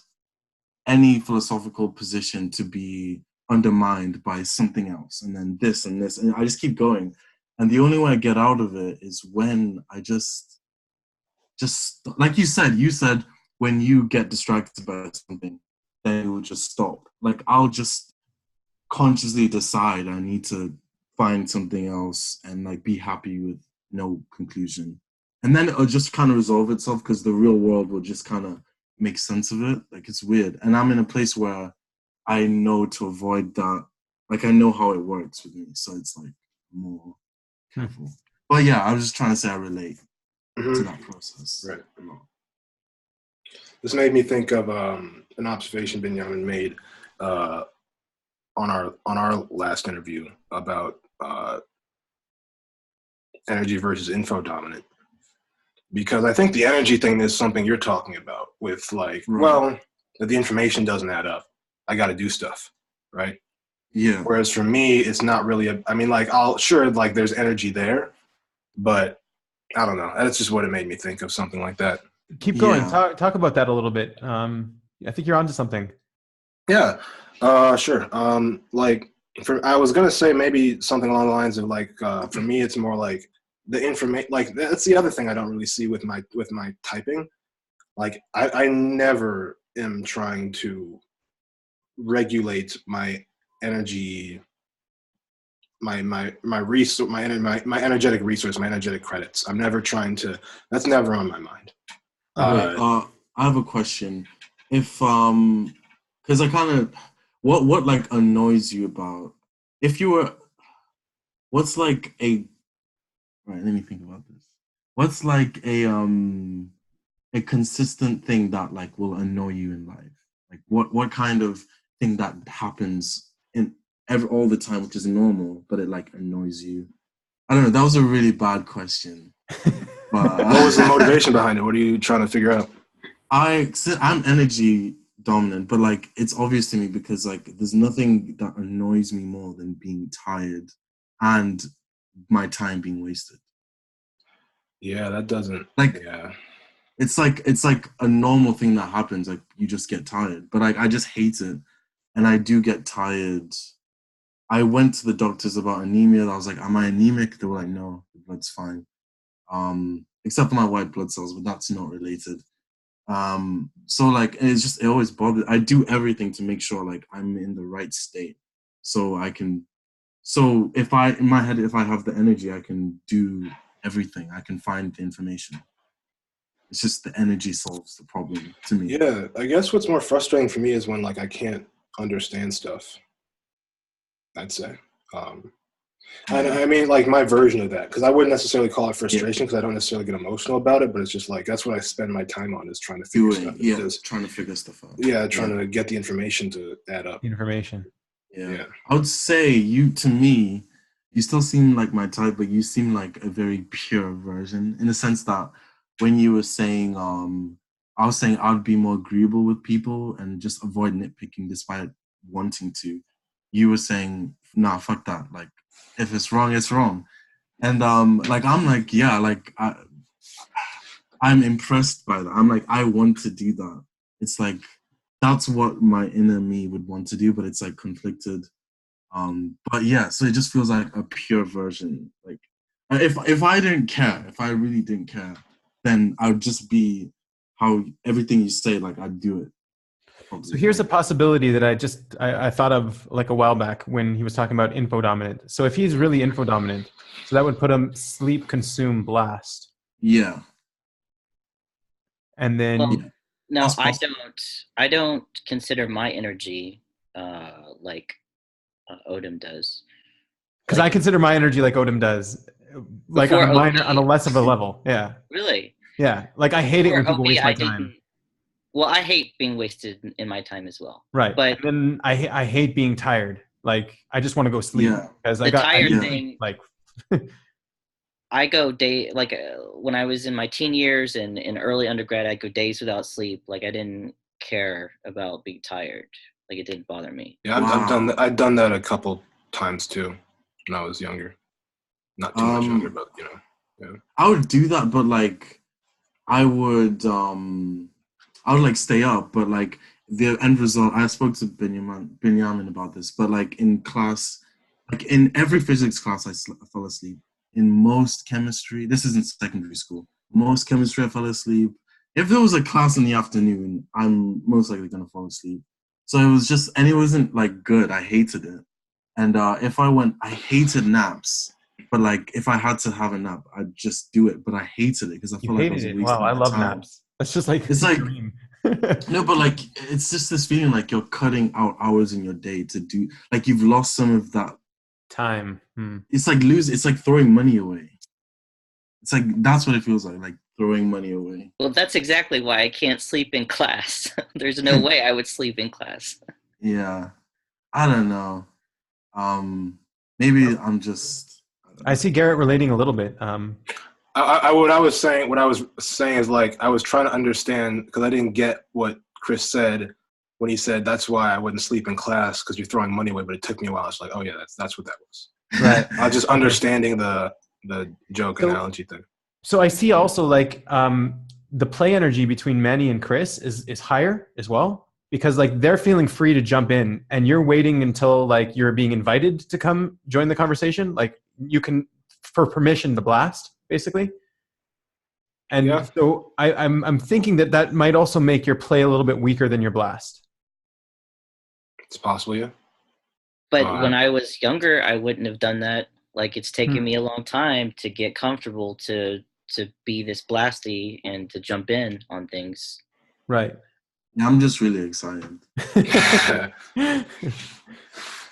any philosophical position to be undermined by something else, and then this and this, and I just keep going. And the only way I get out of it is when I just like you said when you get distracted by something, then it will just stop. Like I'll just consciously decide I need to find something else and like be happy with no conclusion, and then it'll just kind of resolve itself because the real world will just kind of make sense of it. Like it's weird, and I'm in a place where I know to avoid that. Like I know how it works with me, so it's like more careful. But yeah, I was just trying to say I relate to that process. Right. A lot. This made me think of an observation Benjamin made on our last interview about energy versus info dominant. Because I think the energy thing is something you're talking about with like, well, if the information doesn't add up, I got to do stuff, right? Yeah. Whereas for me, it's not really I mean, like, like there's energy there, but I don't know. That's just what it made me think of, something like that. Keep going. Yeah. Talk about that a little bit. I think you're onto something. Yeah, sure. Like, I was gonna say maybe something along the lines of like, for me, it's more like the information. Like that's the other thing I don't really see with my typing. Like I never am trying to regulate my energy, my energetic resource, my energetic credits. I'm never trying to. That's never on my mind. I have a question. If because I kind of what like annoys you about if you were what's like a right? Let me think about this. What's like a consistent thing that like will annoy you in life? Like what kind of thing that happens in all the time, which is normal, but it like annoys you? I don't know. That was a really bad question. But what was the motivation behind it? What are you trying to figure out? I'm energy dominant, but like it's obvious to me because like there's nothing that annoys me more than being tired and my time being wasted. Yeah, that doesn't like. Yeah. It's like a normal thing that happens. Like you just get tired, but like I just hate it, and I do get tired. I went to the doctors about anemia. I was like, "Am I anemic?" They were like, "No, the blood's fine, except for my white blood cells, but that's not related." So like it always bothers. I do everything to make sure like I'm in the right state, so I can. So if I in my head, if I have the energy, I can do everything. I can find the information. It's just the energy solves the problem to me. Yeah, I guess what's more frustrating for me is when like I can't understand stuff. I'd say, and I mean like my version of that, because I wouldn't necessarily call it frustration because I don't necessarily get emotional about it, but it's just like that's what I spend my time on is trying to figure stuff. Yeah, trying to figure stuff out. Yeah, trying to get the information to add up. Information. Yeah. I would say to me, you still seem like my type, but you seem like a very pure version in the sense that when you were saying, I was saying I'd be more agreeable with people and just avoid nitpicking despite wanting to. You were saying, nah, fuck that. Like, if it's wrong, it's wrong. And like I'm like, yeah, like I'm impressed by that. I'm like, I want to do that. It's like that's what my inner me would want to do, but it's like conflicted. But yeah, so it just feels like a pure version. Like if I didn't care, if I really didn't care, then I would just be how everything you say, like I'd do it. Probably. So here's a possibility that I thought of like a while back when he was talking about info dominant. So if he's really info dominant, so that would put him sleep, consume, blast. Yeah. And then no, I don't consider my energy like Otim does. Because I consider my energy like Otim does, like on a less of a level. Yeah. Really? Yeah. Like I hate it when people waste my time. Well, I hate being wasted in my time as well. Right. But then I hate being tired. Like I just want to go sleep because thing. Like I go when I was in my teen years and in early undergrad, I go days without sleep. Like I didn't care about being tired. Like it didn't bother me. Yeah, I've done that a couple times too when I was younger. Not too much younger, but you know. Yeah. I would do that, but like I would like stay up, but like the end result, I spoke to Benjamin about this, but like in class, like in every physics class, I fell asleep. In most chemistry, this is in secondary school, most chemistry I fell asleep. If there was a class in the afternoon, I'm most likely going to fall asleep. So it was just, and it wasn't like good. I hated it. And I hated naps. But like, if I had to have a nap, I'd just do it. But I hated it because I felt like I was wasting my time. Wow, I love naps. That's just like, it's like, no, but like, it's just this feeling like you're cutting out hours in your day to do, like you've lost some of that time. It's like throwing money away. It's like, that's what it feels like throwing money away. Well, that's exactly why I can't sleep in class. There's no way I would sleep in class. Yeah. I don't know. Maybe I'm just... I see Garrett relating a little bit. What I was saying is like, I was trying to understand, because I didn't get what Chris said when he said, that's why I wouldn't sleep in class, because you're throwing money away, but it took me a while. It's like, oh yeah, that's what that was. Right. I was just understanding the joke analogy thing. So I see also like the play energy between Manny and Chris is higher as well, because like they're feeling free to jump in and you're waiting until like you're being invited to come join the conversation. Like you can, for permission to blast, basically. And yeah. So I'm thinking that might also make your play a little bit weaker than your blast. It's possible, yeah. But when I was younger, I wouldn't have done that. Like it's taken me a long time to get comfortable to be this blasty and to jump in on things. Right. Yeah, I'm just really excited.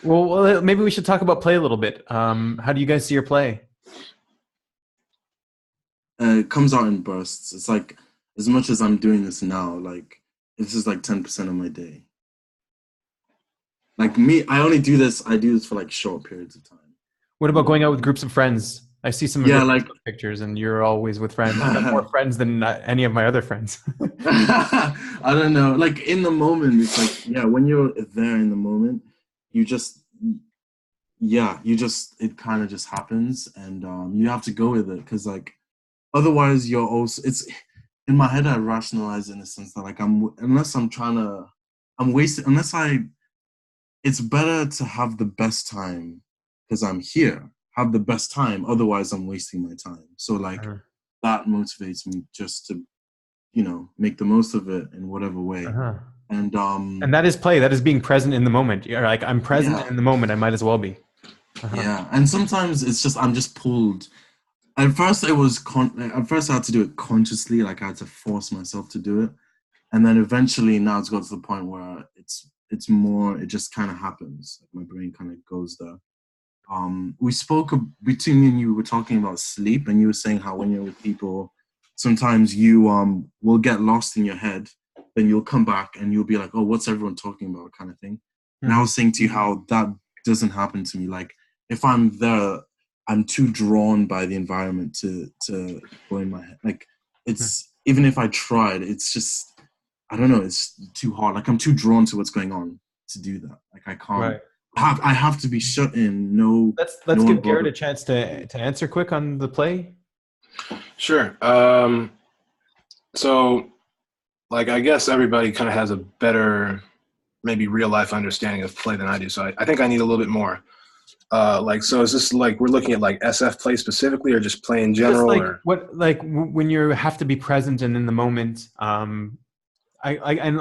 Well, maybe we should talk about play a little bit. How do you guys see your play? It comes out in bursts. It's like, as much as I'm doing this now, like this is like 10% of my day. Like me, I do this for like short periods of time. What about going out with groups of friends? I see some of your Facebook pictures and you're always with friends. I have more friends than any of my other friends. I don't know. Like in the moment, it's like, yeah, when you're there in the moment, it kind of just happens and you have to go with it. Cause like, otherwise you're also, it's in my head, I rationalize in the sense that like it's better to have the best time because I'm here, have the best time. Otherwise I'm wasting my time. So like that motivates me just to, make the most of it in whatever way. And that is play. That is being present in the moment. You're like, I'm present in the moment. I might as well be. Yeah. And sometimes it's just, I'm just pulled. At first I had to do it consciously. Like I had to force myself to do it. And then eventually now it's got to the point where it's more, it just kind of happens. Like my brain kind of goes there. We spoke between me and you, were talking about sleep, and you were saying how when you're with people, sometimes you will get lost in your head, then you'll come back and you'll be like, oh, what's everyone talking about, kind of thing. And I was saying to you how that doesn't happen to me. Like if I'm there, I'm too drawn by the environment to go in my head. Like it's, even if I tried, it's just, I don't know, it's too hard. Like I'm too drawn to what's going on to do that. Like I can't. Right. I have to be shut in. No. Let's give Garrett a chance to answer quick on the play. Sure. So, like, I guess everybody kind of has a better, maybe real life understanding of play than I do. So I think I need a little bit more. So is this like we're looking at like SF play specifically, or just play in general? When you have to be present and in the moment. I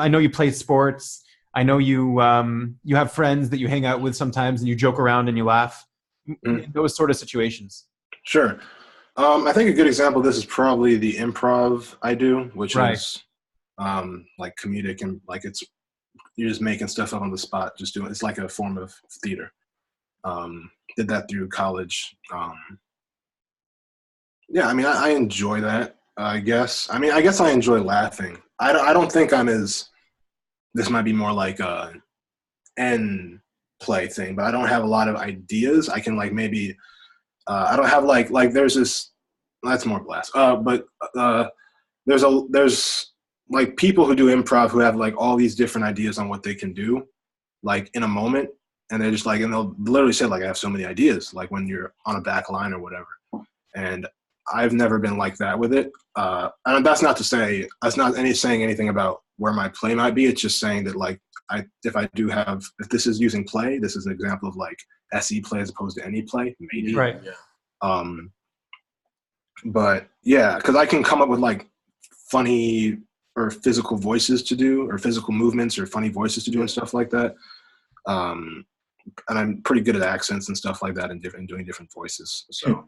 know you play sports. I know you have friends that you hang out with sometimes and you joke around and you laugh. Those sort of situations. Sure. I think a good example of this is probably the improv I do, which is like comedic and like you're just making stuff up on the spot, just doing it's like a form of theater. Did that through college. Yeah, I mean, I enjoy that, I guess. I mean, I guess I enjoy laughing. I don't think I'm as, this might be more like a end play thing, but I don't have a lot of ideas. I can like maybe, I don't have like there's this that's more blast. But there's like people who do improv who have like all these different ideas on what they can do, like in a moment, and they're just like, and they'll literally say like, I have so many ideas, like when you're on a back line or whatever. And I've never been like that with it. And that's not saying anything about where my play might be. It's just saying that like, if this is using play, this is an example of like SE play as opposed to any play, maybe. Right. Yeah. But yeah, because I can come up with like funny or physical voices to do, or physical movements or funny voices to do and stuff like that. And I'm pretty good at accents and stuff like that and doing different voices. So,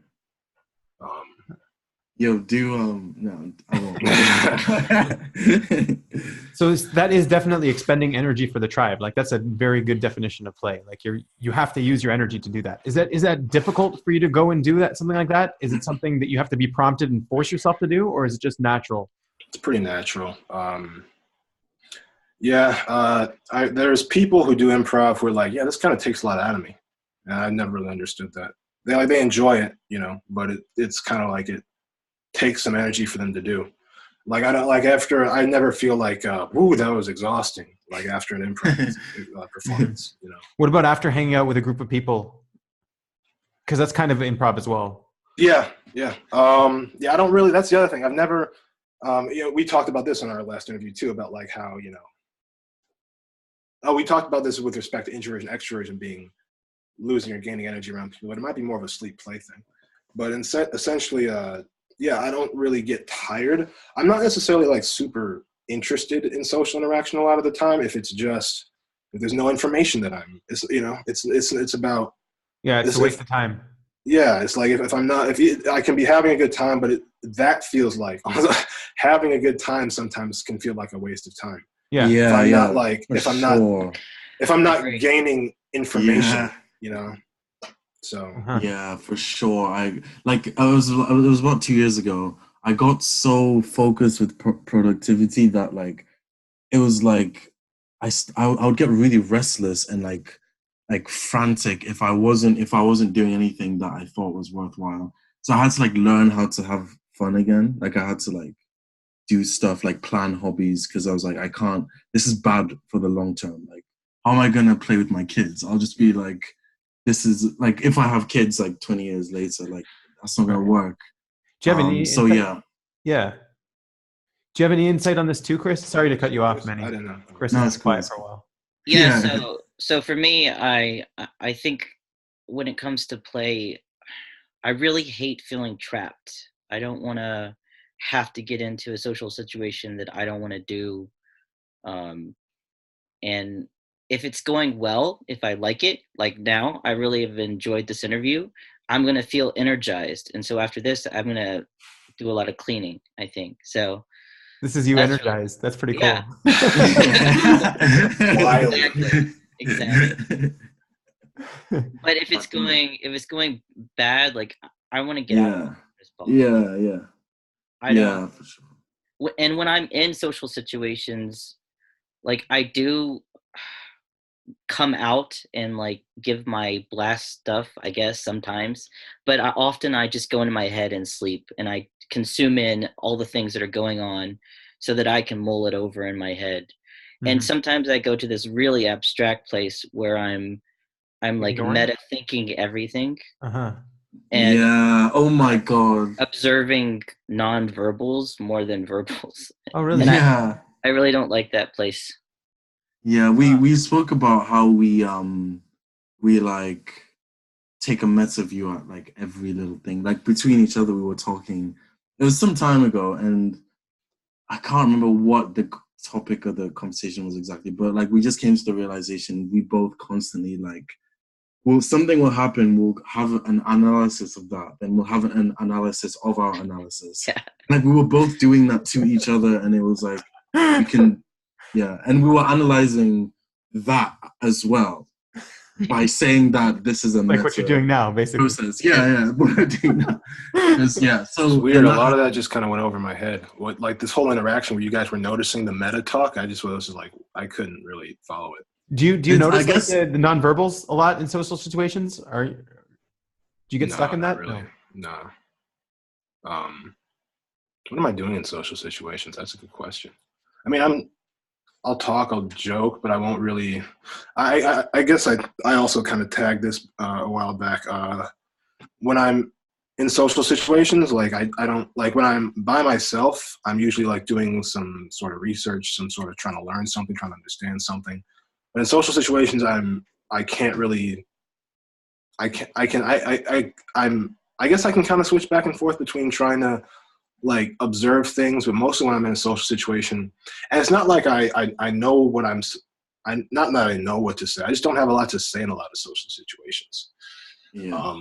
Yo, no, I won't. So that is definitely expending energy for the tribe. Like that's a very good definition of play. Like you have to use your energy to do that. Is that difficult for you to go and do that, something like that? Is it something that you have to be prompted and force yourself to do, or is it just natural? It's pretty natural. There's people who do improv who are like, yeah, this kind of takes a lot out of me. And I never really understood that. They enjoy it, but it's kind of like it takes some energy for them to do. Like I never feel like, ooh, that was exhausting. Like after an improv performance, What about after hanging out with a group of people? Because that's kind of improv as well. Yeah. I don't really. That's the other thing. I've never. We talked about this in our last interview too, about like how we talked about this with respect to introversion, extroversion being losing or gaining energy around people, but it might be more of a sleep play thing. But essentially, I don't really get tired. I'm not necessarily like super interested in social interaction a lot of the time. If there's no information that it's about. Yeah, it's a waste of time. Yeah, it's like I can be having a good time, but that feels like having a good time sometimes can feel like a waste of time. Yeah. If I'm not gaining information, So Yeah, for sure. It was about 2 years ago. I got so focused with productivity that like it was like I would get really restless and like frantic if I wasn't doing anything that I thought was worthwhile. So I had to like learn how to have fun again. Like I had to like do stuff like plan hobbies, because I was like, I can't. This is bad for the long term. Like, how am I gonna play with my kids? I'll just be like, this is like, if I have kids like 20 years later, like that's not gonna work. Do you have any insight? Yeah. Do you have any insight on this too, Chris? Sorry to cut you off, Manny. I don't know. Chris was quiet for a while. Yeah. So for me, I think when it comes to play, I really hate feeling trapped. I don't want to have to get into a social situation that I don't want to do. And if it's going well, if I like it, like now, I really have enjoyed this interview, I'm going to feel energized. And so after this, I'm going to do a lot of cleaning, I think. So this is you energized. That's pretty cool. Yeah. Exactly. But if it's going bad, like I want to get out of this bubble. Yeah. I know. For sure. And when I'm in social situations, like I do come out and like give my blast stuff, I guess, sometimes, but I just go into my head and sleep, and I consume in all the things that are going on so that I can mull it over in my head. Mm-hmm. And sometimes I go to this really abstract place where I'm like meta thinking everything. Uh-huh. And oh my God. Observing non-verbals more than verbals. Oh really? And I really don't like that place. Yeah, we spoke about how we like take a meta view at like every little thing. Like between each other, we were talking. It was some time ago, and I can't remember what the topic of the conversation was exactly, but like we just came to the realization we both constantly like, well, something will happen, we'll have an analysis of that, then we'll have an analysis of our analysis. Yeah. Like we were both doing that to each other, and it was like we can. Yeah, and we were analyzing that as well by saying that this is a like what you're doing now, basically. Process. Yeah, what we're doing now. So it's weird. A lot of that just kind of went over my head. What, like this whole interaction where you guys were noticing the meta talk, I just was like, I couldn't really follow it. Do you notice like, the nonverbals a lot in social situations? Do you get stuck in that? Not really. No. What am I doing in social situations? That's a good question. I mean, I'll talk, I'll joke, but I won't really. I guess I also kind of tagged this a while back. When I'm in social situations, like I don't like when I'm by myself. I'm usually like doing some sort of research, some sort of trying to learn something, trying to understand something. But in social situations, I can't really. I guess I can kind of switch back and forth between trying to like observe things, but mostly when I'm in a social situation, and it's not like I know what I'm not that I know what to say. I just don't have a lot to say in a lot of social situations. Yeah.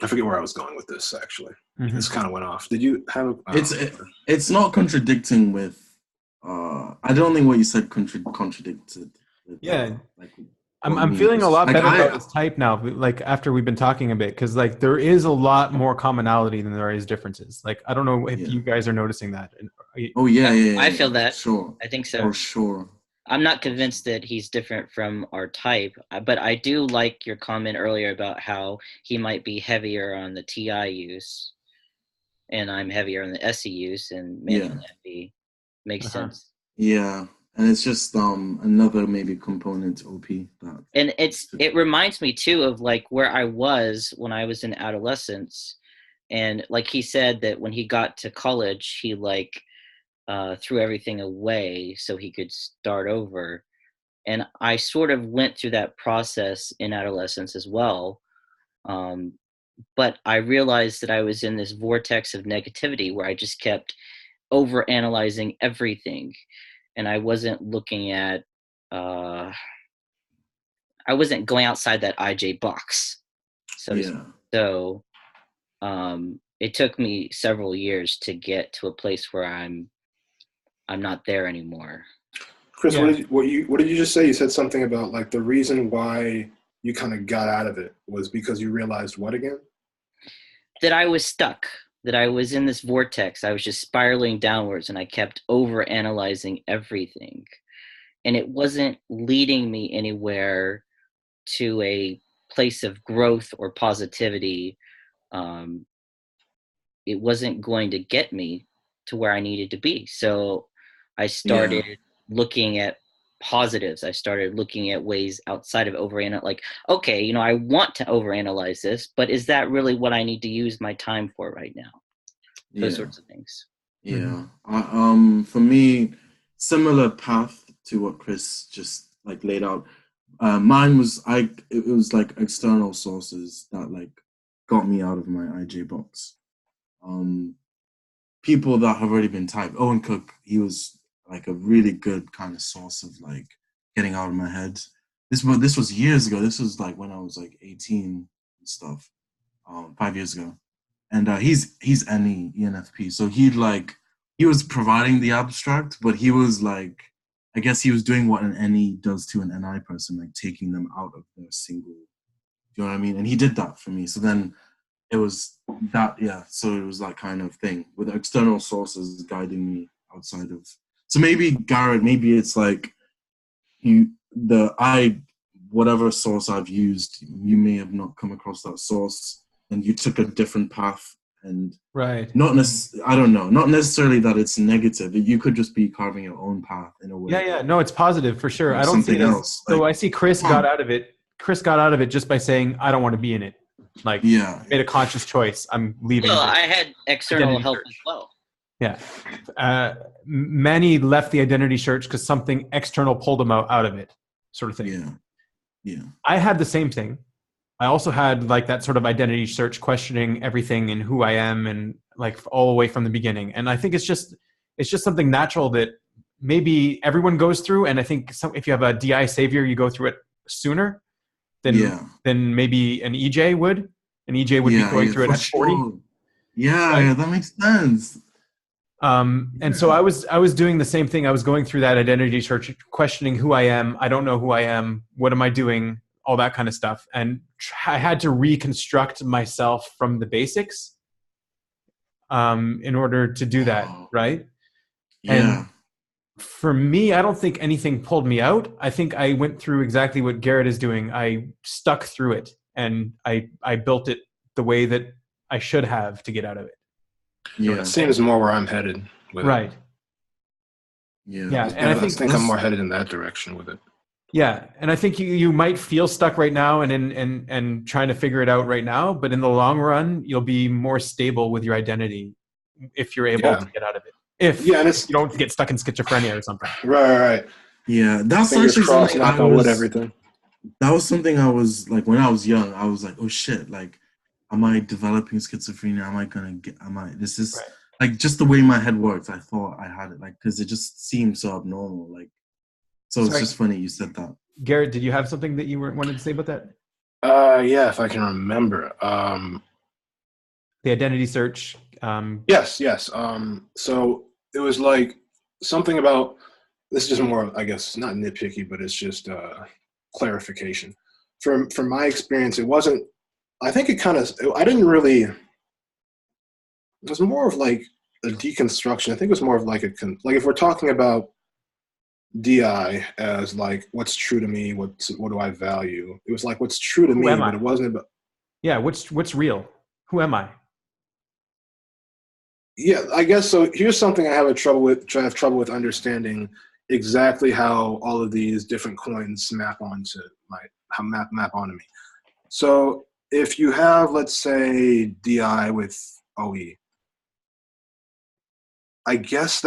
I forget where I was going with this actually. This kind of went off. Did you have? It's not contradicting with. I don't think what you said contradicted. With, Yeah. like I'm feeling a lot better about this type now, like after we've been talking a bit, because like there is a lot more commonality than there is differences. Like I don't know if you guys are noticing that. Oh yeah. I feel that. Sure. I think so. For sure. I'm not convinced that he's different from our type, but I do like your comment earlier about how he might be heavier on the TI use, and I'm heavier on the SE use, and Manny and FE makes sense. Yeah. And it's just another maybe component to OP that. And it reminds me too of like where I was when I was in adolescence, and like he said that when he got to college, he like threw everything away so he could start over. And I sort of went through that process in adolescence as well. But I realized that I was in this vortex of negativity where I just kept overanalyzing everything. And I wasn't looking at, I wasn't going outside that IJ box. So it took me several years to get to a place where I'm not there anymore. Chris, what did you just say? You said something about like the reason why you kind of got out of it was because you realized what again? That I was stuck, that I was in this vortex. I was just spiraling downwards and I kept over analyzing everything. And it wasn't leading me anywhere to a place of growth or positivity. It wasn't going to get me to where I needed to be. So I started looking at positives. I started looking at ways outside of overanalyze. Like, okay, I want to overanalyze this, but is that really what I need to use my time for right now? Those sorts of things. Yeah. For me, similar path to what Chris just like laid out. Mine was it was like external sources that like got me out of my IJ box. People that have already been typed. Owen Cook, he was like a really good kind of source of like getting out of my head. This was years ago. This was like when I was like 18 and stuff, 5 years ago. And he's NE, ENFP. So he was providing the abstract, but he was like, I guess he was doing what an NE does to an NI person, like taking them out of their single, you know what I mean? And he did that for me. So then it was that, so it was that kind of thing with external sources guiding me outside of. So maybe Garrett, maybe it's like whatever source I've used, you may have not come across that source and you took a different path and right. I don't know, not necessarily that it's negative. You could just be carving your own path in a way. Yeah. No, it's positive for sure. I don't something see it else. So I see Chris got out of it. Chris got out of it just by saying, I don't want to be in it. Like, made a conscious choice. I'm leaving. Well, I had external help as well. Yeah. Manny left the identity search because something external pulled him out of it, sort of thing. Yeah. I had the same thing. I also had like that sort of identity search, questioning everything and who I am and like all the way from the beginning. And I think it's just something natural that maybe everyone goes through. And I think if you have a DI savior, you go through it sooner than maybe an EJ would. An EJ would be going through it at 40. Sure. Yeah, that makes sense. And so I was doing the same thing. I was going through that identity search, questioning who I am. I don't know who I am. What am I doing? All that kind of stuff. And I had to reconstruct myself from the basics in order to do that, right? Yeah. And for me, I don't think anything pulled me out. I think I went through exactly what Garrett is doing. I stuck through it and I built it the way that I should have to get out of it. Yeah. It seems more where I'm headed with Right. it. Yeah. And I think I'm more headed in that direction with it. Yeah, and I think you might feel stuck right now and trying to figure it out right now, but in the long run, you'll be more stable with your identity if you're able to get out of it. If you don't get stuck in schizophrenia or something. Right. Yeah, that's Fingers actually crossed, something knock on wood, everything. That was something I was like when I was young. I was like, oh shit, like, am I developing schizophrenia? This is like just the way my head works. I thought I had it, like, because it just seemed so abnormal, like. So it's just funny you said that. Garrett, did you have something that you wanted to say about that? Yeah, if I can remember. The identity search. Yes. So it was like something about, this is just more, I guess, not nitpicky, but it's just clarification. From my experience, it wasn't, I think it kind of, I didn't really, it was more of like a deconstruction. I think it was more of like like if we're talking about DI as like what's true to me, what do I value? It was like what's true to me, but it wasn't about. Yeah, what's real? Who am I? Yeah, I guess so. Here's something I have trouble with understanding exactly how all of these different coins map onto map onto me. So if you have, let's say, DI with OE, I guess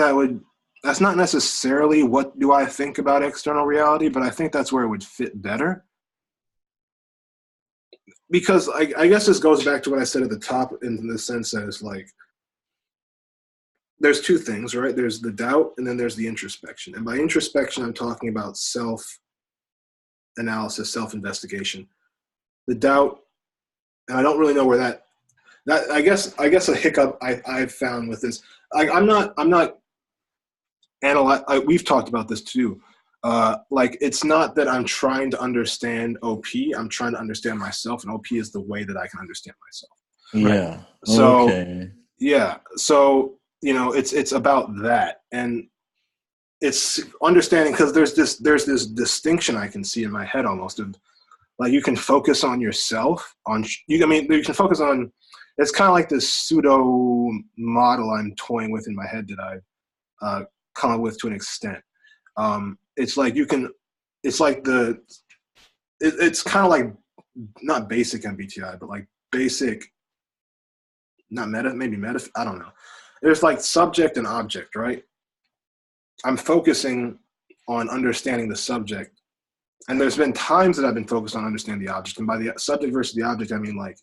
that's not necessarily what do I think about external reality, but I think that's where it would fit better. Because I guess this goes back to what I said at the top in the sense that it's like, there's two things, right? There's the doubt and then there's the introspection. And by introspection, I'm talking about self-analysis, self-investigation. The doubt, and I don't really know where that I guess a hiccup I've found with this, I'm not we've talked about this too. Like, it's not that I'm trying to understand OP, I'm trying to understand myself, and OP is the way that I can understand myself. Yeah. Right? So, okay. Yeah. So, it's about that. And it's understanding, because there's this distinction I can see in my head almost of, like, you can focus on yourself, you can focus on, it's kind of like this pseudo model I'm toying with in my head that I've come up with to an extent. It's like it's kind of like not basic MBTI, but like basic, not meta, maybe meta, I don't know. There's like subject and object, right? I'm focusing on understanding the subject. And there's been times that I've been focused on understanding the object. And by the subject versus the object, I mean like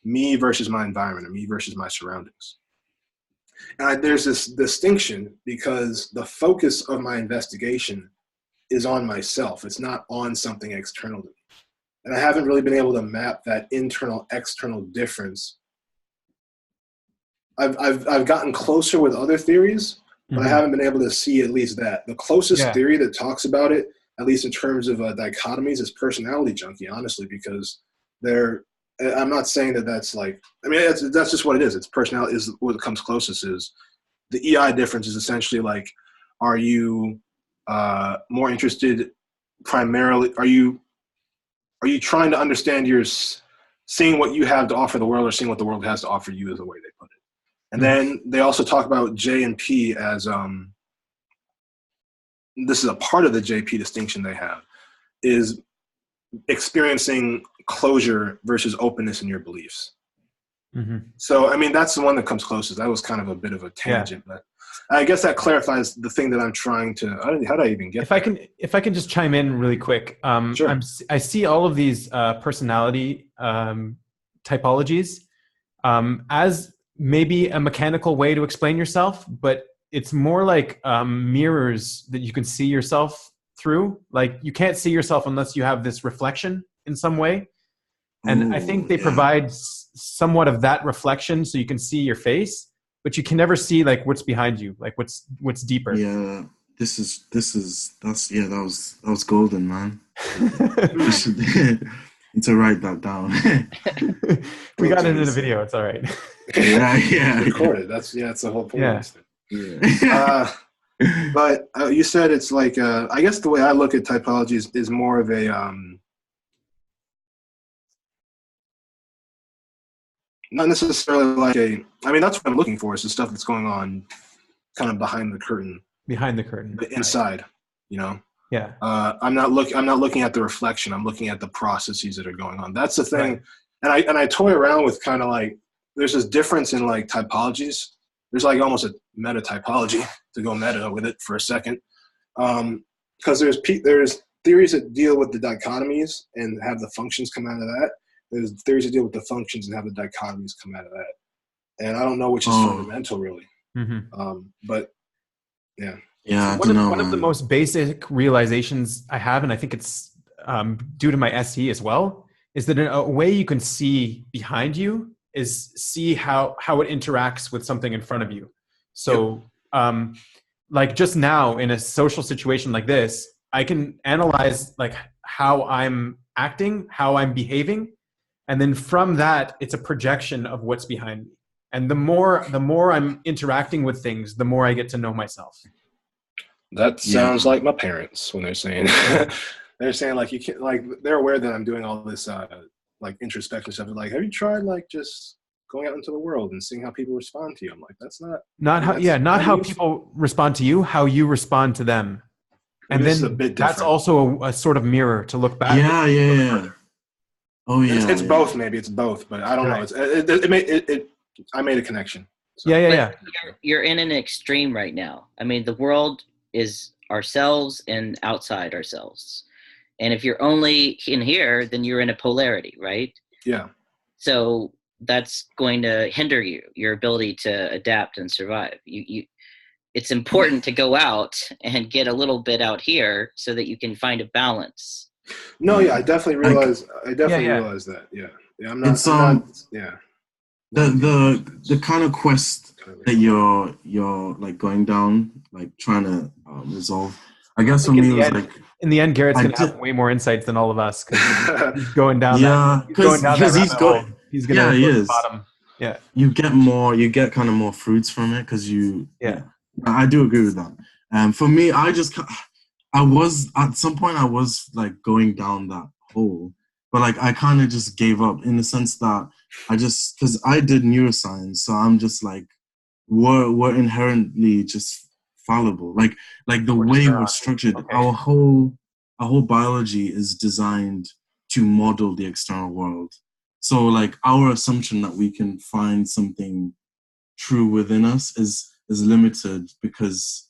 me versus my environment, or me versus my surroundings. And there's this distinction because the focus of my investigation is on myself. It's not on something external to me. And I haven't really been able to map that internal-external difference. I've gotten closer with other theories, but I haven't been able to see at least that. The closest theory that talks about it, at least in terms of dichotomies, is personality junkie, honestly, because I'm not saying that that's like, I mean, that's just what it is. It's personality is what comes closest. Is the EI difference is essentially like, are you more interested primarily, are you trying to understand seeing what you have to offer the world, or seeing what the world has to offer you, is the way they put it. And then they also talk about J and P as, this is a part of the JP distinction they have, is experiencing closure versus openness in your beliefs. So, I mean, that's the one that comes closest. That was kind of a bit of a tangent, but I guess that clarifies the thing that I'm trying to, how did I even get there? If I can just chime in really quick. Sure. I see all of these personality typologies as maybe a mechanical way to explain yourself, but it's more like mirrors that you can see yourself through. Like, you can't see yourself unless you have this reflection in some way. And I think they provide somewhat of that reflection, so you can see your face, but you can never see like what's behind you, like what's deeper. Yeah, that was golden, man. Need to write that down. We got it in a video. It's all right. Yeah. Recorded. That's the whole point. Yeah. But you said it's like, I guess the way I look at typology is more of a, not necessarily like I mean, that's what I'm looking for, is the stuff that's going on kind of behind the curtain. Behind the curtain. The inside, you know? Yeah. I'm not looking at the reflection. I'm looking at the processes that are going on. That's the thing. Right. And I toy around with kind of like, there's this difference in like typologies. There's like almost a meta typology, to go meta with it for a second. Because there's theories that deal with the dichotomies and have the functions come out of that. There's theories that deal with the functions and have the dichotomies come out of that. And I don't know which is fundamental, really. Mm-hmm. But yeah. Yeah, One of the most basic realizations I have, and I think it's due to my SE as well, is that a way you can see behind you is see how it interacts with something in front of you. So like just now in a social situation like this, I can analyze like how I'm acting, how I'm behaving, and then from that, it's a projection of what's behind me. And the more I'm interacting with things, the more I get to know myself. That sounds like my parents when they're saying like, you can't, like, they're aware that I'm doing all this like introspection stuff. They're like, have you tried like just going out into the world and seeing how people respond to you? I'm like, that's not how people respond to you, how you respond to them. And then that's also a sort of mirror to look back. Yeah. Oh yeah. It's both, maybe it's both, but I don't know. I made a connection. So. Yeah. You're in an extreme right now. I mean, the world is ourselves and outside ourselves. And if you're only in here, then you're in a polarity, right? Yeah. So that's going to hinder your ability to adapt and survive. It's important to go out and get a little bit out here so that you can find a balance. No, yeah, I definitely realize that. Yeah. I'm not the kind of quest that you're like going down, like trying to resolve. I guess for me, it was like in the end, Garrett's gonna have way more insights than all of us because he's going down. Because he's going. He's gonna he is. Bottom. Yeah, you get kind of more fruits from it because you. Yeah, I do agree with that. For me, I was at some point I was like going down that hole, but like I kind of just gave up in the sense that because I did neuroscience, so I'm just like we're inherently just fallible. Like the way we're structured, our whole biology is designed to model the external world. So like our assumption that we can find something true within us is limited because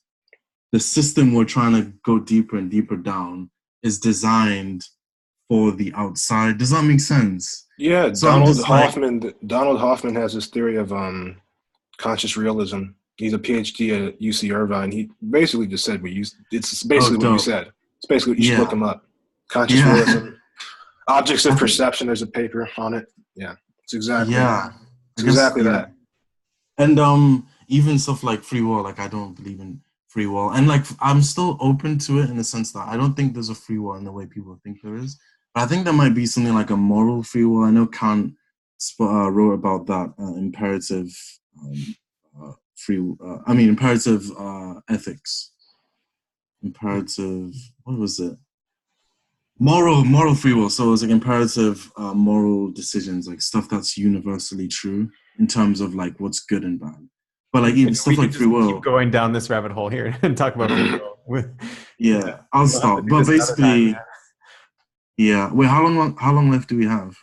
the system we're trying to go deeper and deeper down is designed for the outside. Does that make sense? Yeah, so Donald Hoffman has this theory of conscious realism. He's a PhD at UC Irvine. He basically just said it's basically what you said. It's basically you should look him up. Conscious realism, objects of perception. There's a paper on it. Yeah, it's exactly that. And even stuff like free will. Like I don't believe in free will, and like I'm still open to it in the sense that I don't think there's a free will in the way people think there is. But I think there might be something like a moral free will. I know Kant wrote about that imperative imperative ethics. Imperative, what was it? Moral free will. So it was like imperative moral decisions, like stuff that's universally true in terms of like what's good and bad. But like even stuff like free will. Keep going down this rabbit hole here and talk about free will. I'll stop. But basically, Wait, how long left do we have?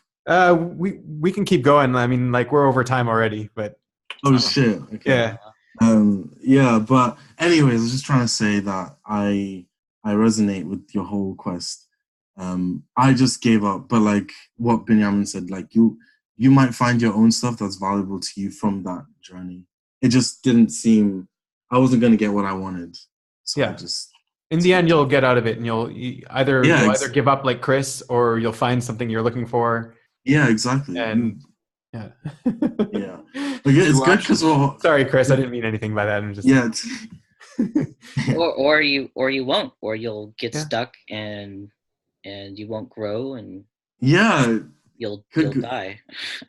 We can keep going. I mean, like we're over time already, but. Oh shit! Okay. Yeah. But anyways, I was just trying to say that I resonate with your whole quest. I just gave up, but like what Benjamin said, like you might find your own stuff that's valuable to you from that journey. It just didn't seem I wasn't gonna get what I wanted. So I just in the end you'll get out of it, and you'll either give up like Chris, or you'll find something you're looking for. Yeah, exactly. And yeah. Like, it's good because sorry, Chris, I didn't mean anything by that. I'm just or you won't, or you'll get stuck and you won't grow, and you'll die.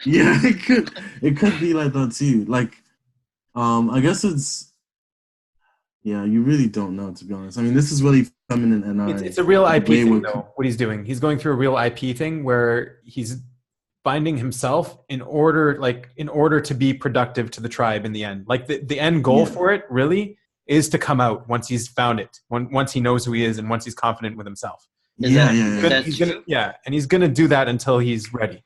Yeah, it could be like that too. Like I guess it's you really don't know, to be honest. I mean, this is really feminine, and it's a real IP thing though. What he's doing, he's going through a real IP thing where he's finding himself in order to be productive to the tribe in the end. Like the end goal for it really is to come out once he's found it, once he knows who he is and once he's confident with himself. Is that And he's gonna do that until he's ready.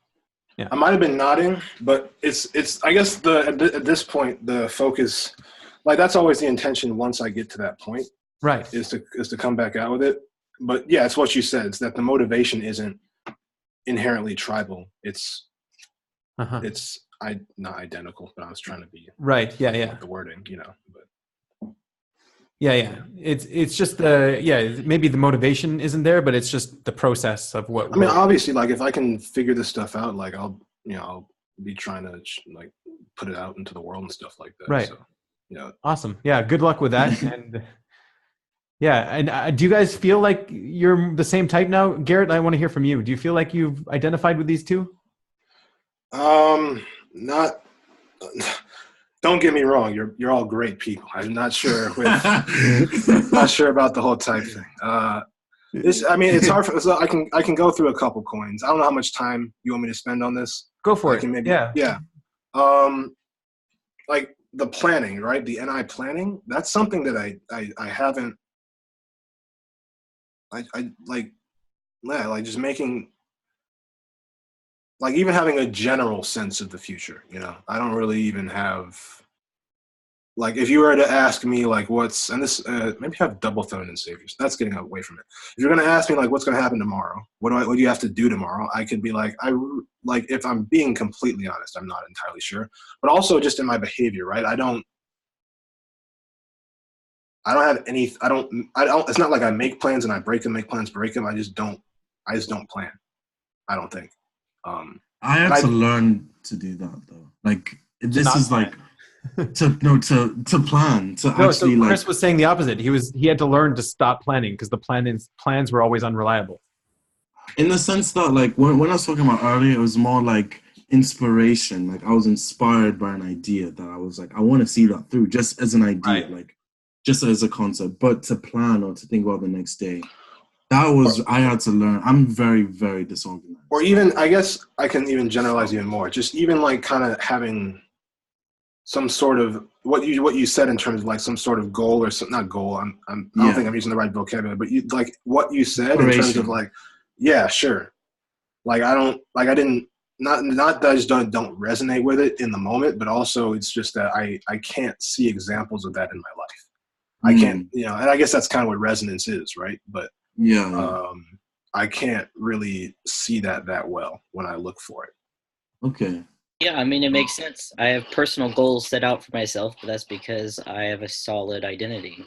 Yeah. I might have been nodding, but it's I guess at this point the focus, like that's always the intention once I get to that point, right, is to come back out with it. But yeah, it's what you said. It's that the motivation isn't inherently tribal. It's not identical, but I was trying to be right. Yeah. The wording, but. Yeah. It's just maybe the motivation isn't there, but it's just the process of what. I mean, obviously, like if I can figure this stuff out, like I'll be trying to like put it out into the world and stuff like that. Right. So, Awesome. Yeah. Good luck with that. And do you guys feel like you're the same type now, Garrett? I want to hear from you. Do you feel like you've identified with these two? Not. Don't get me wrong. You're all great people. I'm not sure not sure about the whole type thing. It's hard. So I can go through a couple coins. I don't know how much time you want me to spend on this. Go for it. Yeah. Like the planning, right? The NI planning. That's something that I haven't. Like just making. Like even having a general sense of the future, I don't really even have, like if you were to ask me like maybe have double feminine saviors, that's getting away from it. If you're going to ask me like what's going to happen tomorrow, what do you have to do tomorrow? I could be like, if I'm being completely honest, I'm not entirely sure, but also just in my behavior, right? I don't have any, it's not like I make plans and I break them, make plans, break them. I just don't plan. I don't think. I had to learn to do that though. Like this is like to plan to actually. So Chris was saying the opposite. He had to learn to stop planning because the plans were always unreliable. In the sense that like when I was talking about earlier, it was more like inspiration. Like I was inspired by an idea that I was like, I want to see that through just as an idea, right. Like just as a concept. But to plan or to think about the next day. I had to learn. I'm very, very disorganized. Or even, I guess I can even generalize even more. Just even like kind of having some sort of what you said in terms of like some sort of goal or some, not goal. I don't think I'm using the right vocabulary, but like what you said in terms of like, yeah, sure. Like I didn't not that I just don't resonate with it in the moment, but also it's just that I can't see examples of that in my life. I can't, and I guess that's kind of what resonance is, right? But I can't really see that well when I look for it. Okay. Yeah, I mean, it makes sense. I have personal goals set out for myself, but that's because I have a solid identity.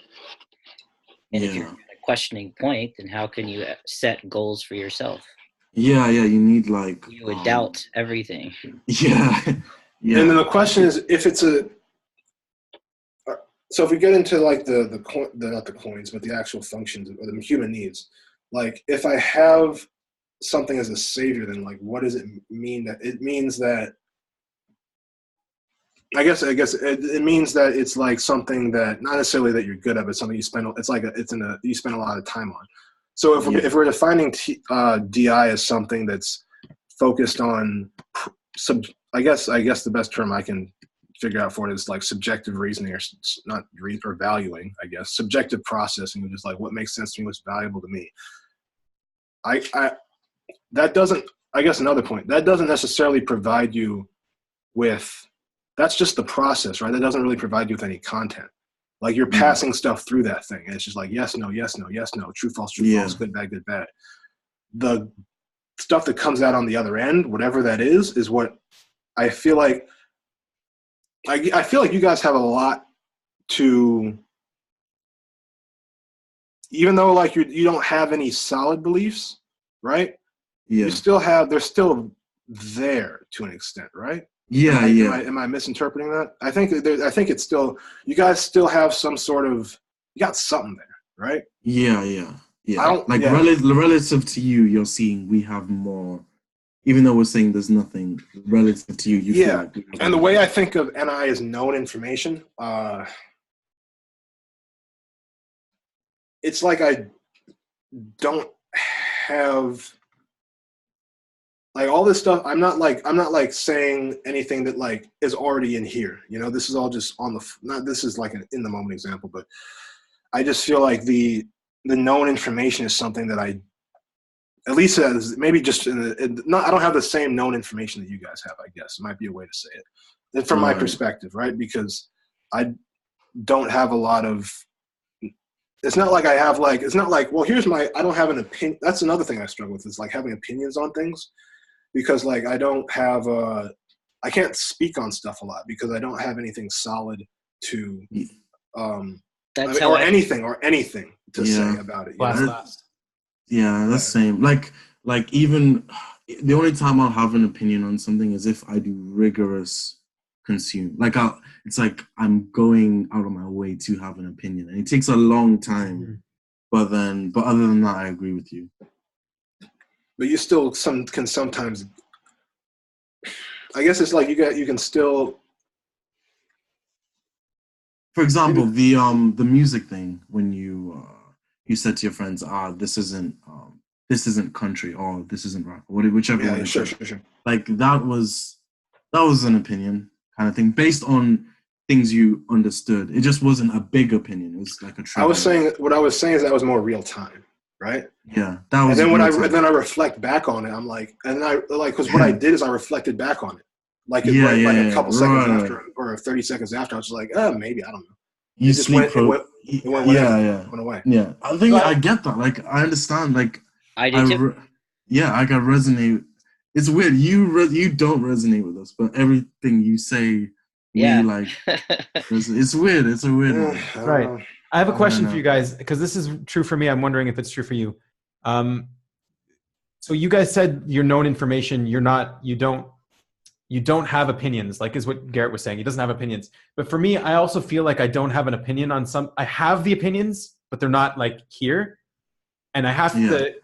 And if you're at a questioning point, then how can you set goals for yourself? Yeah, you need like... You would doubt everything. Yeah. And then the question is, if it's so if we get into like the not the coins, but the actual functions or the human needs, like if I have something as a savior, then like what does it mean? That it means that I guess it means that it's like something that not necessarily that you're good at, but something you spend. It's like you spend a lot of time on. So if we're defining DI as something that's focused on I guess the best term I can figure out for it is like subjective reasoning or valuing, I guess, subjective processing, which is like what makes sense to me, what's valuable to me. That doesn't, I guess another point, that doesn't necessarily provide you with, that's just the process, right? That doesn't really provide you with any content. Like you're passing stuff through that thing. And it's just like, yes, no, yes, no, yes, no, true, false, good, bad, good, bad. The stuff that comes out on the other end, whatever that is what I feel like, I feel like you guys have a lot to, even though like you don't have any solid beliefs, right? Yeah. They're still there to an extent, right? Yeah. Am I misinterpreting that? I think it's still, you guys still have some sort of, you got something there, right? Yeah. Relative to you, you're seeing we have more. Even though we're saying there's nothing relative to you, feel like and the way I think of NI as known information, it's like I don't have like all this stuff, I'm not like saying anything that like is already in here. You know, this is all just on the this is like an in the moment example, but I just feel like the known information is something that I, at least as maybe just not, I don't have the same known information that you guys have. I guess it might be a way to say it. And from my perspective, right? Because I don't have a lot of. It's not like I have like. It's not like, well, here's my. I don't have an opinion. That's another thing I struggle with, is like having opinions on things. Because like I don't have I can't speak on stuff a lot because I don't have anything solid to That's or anything to say about it. Last. Yeah, that's the same. Like even the only time I'll have an opinion on something is if I do rigorous consume. Like it's like I'm going out of my way to have an opinion, and it takes a long time. But other than that, I agree with you. But you still can sometimes. I guess it's like you can still. For example, the music thing, when you said to your friends, this isn't country, or this isn't rock, whichever one. Sure. Like that was an opinion kind of thing based on things you understood. It just wasn't a big opinion. It was like a. What I was saying is that was more real time. Right. Yeah, that was. And then I reflect back on it. I'm like, and I like, because what I did is I reflected back on it, like a couple seconds after, or 30 seconds after. I was just like, maybe, I don't know. You it sleep. It went away. Yeah, I think I get that. Like I understand. Like I do too. I can resonate. It's weird. You don't resonate with us, but everything you say, we like. It's weird. It's a weird one. Right. I have a question for you guys, because this is true for me. I'm wondering if it's true for you. So you guys said your known information, you don't have opinions, like is what Garrett was saying. He doesn't have opinions. But for me, I also feel like I don't have an opinion on I have the opinions, but they're not like here. And I have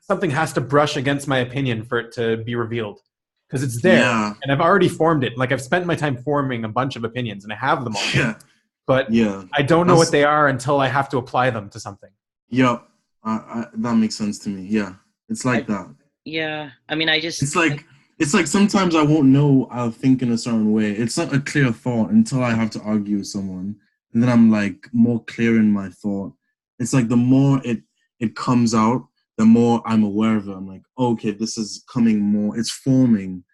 something has to brush against my opinion for it to be revealed, because it's there. Yeah. And I've already formed it. Like I've spent my time forming a bunch of opinions and I have them all. Yeah. But I don't know what they are until I have to apply them to something. Yep. That makes sense to me. Yeah. It's like that. Yeah. I mean, it's like sometimes I won't know I'll think in a certain way. It's not a clear thought until I have to argue with someone. And then I'm like more clear in my thought. It's like the more it comes out, the more I'm aware of it. I'm like, okay, this is coming more. It's forming.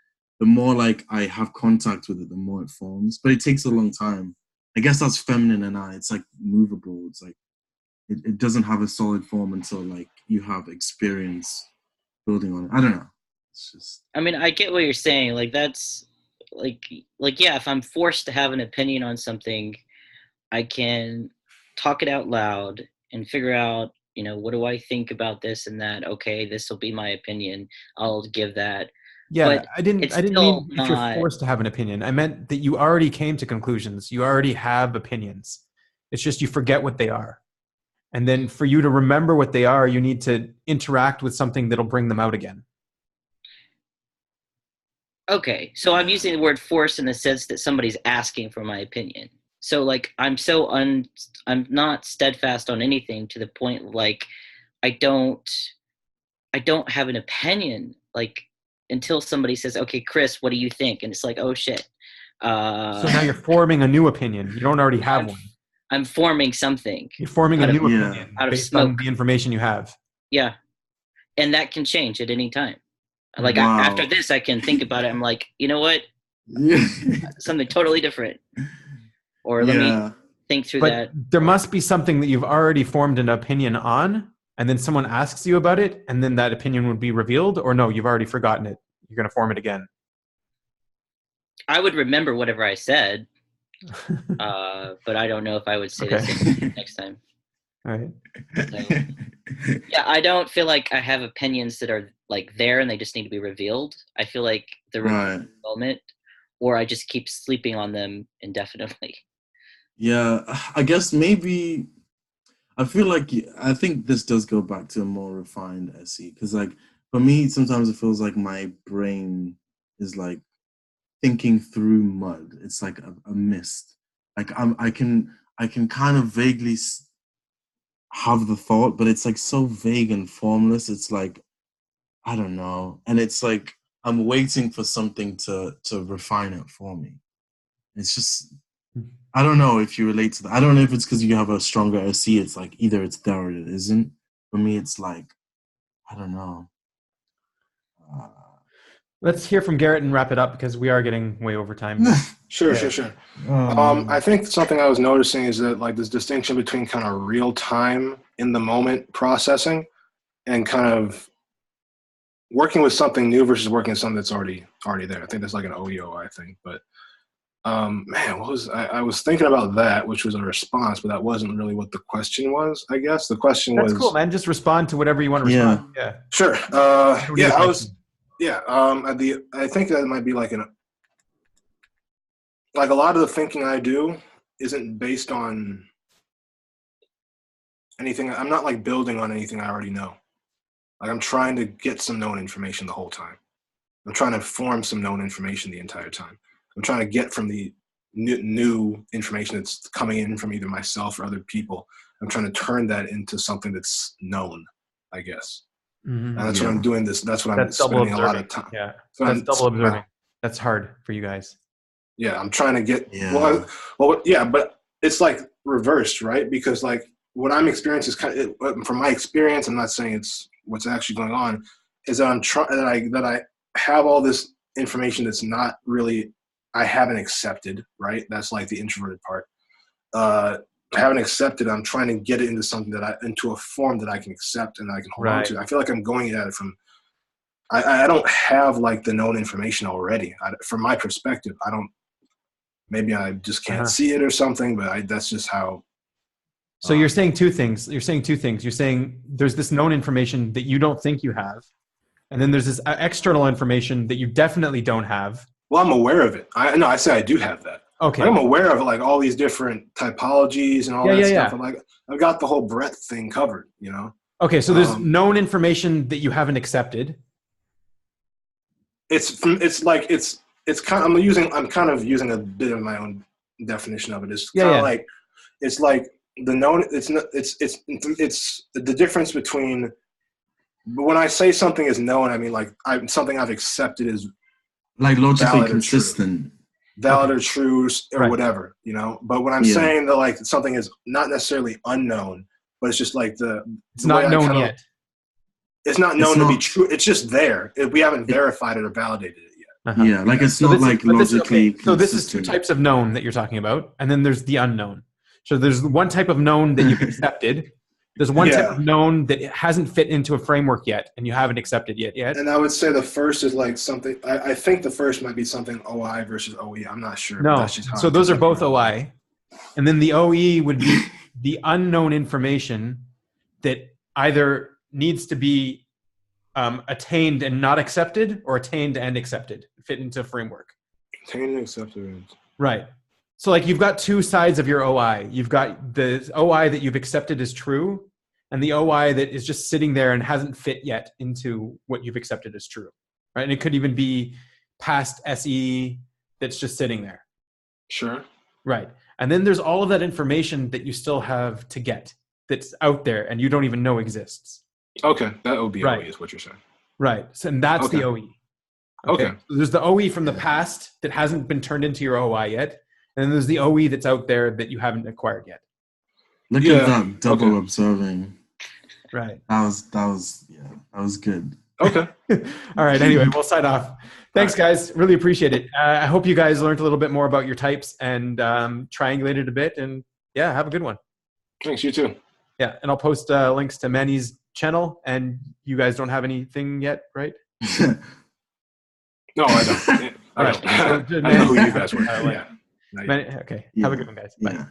The more like I have contact with it, the more it forms. But it takes a long time. I guess that's feminine and it's like movable. It's like it doesn't have a solid form until like you have experience building on it. I don't know. It's just. I mean, I get what you're saying. Like that's like yeah. If I'm forced to have an opinion on something, I can talk it out loud and figure out, what do I think about this and that? Okay, this will be my opinion. I'll give that. Yeah, but I didn't mean if you're forced to have an opinion. I meant that you already came to conclusions. You already have opinions. It's just you forget what they are. And then for you to remember what they are, you need to interact with something that'll bring them out again. Okay, so I'm using the word force in the sense that somebody's asking for my opinion. So like I'm not steadfast on anything to the point like I don't have an opinion like until somebody says, okay, Chris, what do you think? And it's like, oh shit. So now you're forming a new opinion. You don't already have one. I'm forming something. You're forming a new opinion based on the information you have. Yeah. And that can change at any time. Like after this, I can think about it. I'm like, you know what? Something totally different. Or let me think through that. There must be something that you've already formed an opinion on, and then someone asks you about it, and then that opinion would be revealed, or no, you've already forgotten it. You're going to form it again. I would remember whatever I said, but I don't know if I would say the same thing next time. All right. So, yeah, I don't feel like I have opinions that are like there and they just need to be revealed. I feel like they're revealed in the moment, or I just keep sleeping on them indefinitely. Yeah, I guess maybe I think this does go back to a more refined SE, because like for me sometimes it feels like my brain is like thinking through mud. It's like a mist. Like I can kind of vaguely have the thought, but it's like so vague and formless. It's like I don't know, and it's like I'm waiting for something to refine it for me. It's just, I don't know if you relate to that. I don't know if it's because you have a stronger SE. It's like either it's there or it isn't. For me, it's like, I don't know. Let's hear from Garrett and wrap it up because we are getting way over time. Sure. Oh, I think something I was noticing is that like this distinction between kind of real time in the moment processing and kind of working with something new versus working with something that's already there. I think that's like an OEOI thing. But man, I was thinking about that, which was a response, but that wasn't really what the question was, I guess. The question That's was cool, man. Just respond to whatever you want to respond. Yeah. Sure. Don't need a question. I think that might be like a lot of the thinking I do isn't based on anything. I'm not like building on anything I already know. Like I'm trying to get some known information the whole time. I'm trying to form some known information the entire time. I'm trying to get from the new information that's coming in from either myself or other people. I'm trying to turn that into something that's known, I guess. Mm-hmm. And that's what I'm doing this. That's what I'm spending a lot of time. Yeah. That's double observing. That's hard for you guys. Yeah. I'm trying to get, but it's like reversed, right? Because like what I'm experiencing is from my experience, I'm not saying it's what's actually going on, is that I'm trying, that I have all this information that's not really, I haven't accepted, right? That's like the introverted part. I haven't accepted. I'm trying to get it into something into a form that I can accept and I can hold on to. I feel like I'm going at it from, I don't have like the known information already. From my perspective, maybe I just can't see it or something, but that's just how. So you're saying two things. You're saying there's this known information that you don't think you have. And then there's this external information that you definitely don't have. Well, I'm aware of it. I say I do have that. Okay. I'm aware of like all these different typologies and all that stuff. I'm like, I've got the whole breadth thing covered, you know? Okay. So there's known information that you haven't accepted. I'm kind of using a bit of my own definition of it. It's kind of like, it's like the known, it's the difference between, when I say something is known, I mean like something I've accepted is like logically consistent. Valid or true or whatever, you know. But when I'm saying that like something is not necessarily unknown, but it's just like it's not known yet. It's not known to be true. It's just there. We haven't verified it or validated it yet. Yeah, like it's not like logically. So this is two types of known that you're talking about, and then there's the unknown. So there's one type of known that you've accepted. There's one type of known that hasn't fit into a framework yet, and you haven't accepted yet. And I would say the first is like something. I think the first might be something OI versus OE. I'm not sure. No, so those are both OI, and then the OE would be the unknown information that either needs to be attained and not accepted, or attained and accepted, fit into a framework. Attained and accepted. Right. So like you've got two sides of your OI. You've got the OI that you've accepted as true, and the OI that is just sitting there and hasn't fit yet into what you've accepted as true, right? And it could even be past SE that's just sitting there. Sure. Right. And then there's all of that information that you still have to get that's out there and you don't even know exists. Okay. That would be OE is what you're saying. Right. So, and that's the OE. Okay. So there's the OE from the past that hasn't been turned into your OI yet. And then there's the OE that's out there that you haven't acquired yet. Look at that double observing. Right. That was good. Okay. All right. Anyway, we'll sign off. Thanks, guys. Really appreciate it. I hope you guys learned a little bit more about your types and triangulated a bit. And yeah, have a good one. Thanks. You too. Yeah. And I'll post links to Manny's channel. And you guys don't have anything yet, right? No, I don't. All right. I know who you guys were. Manny, okay. Have a good one, guys. Bye. Yeah.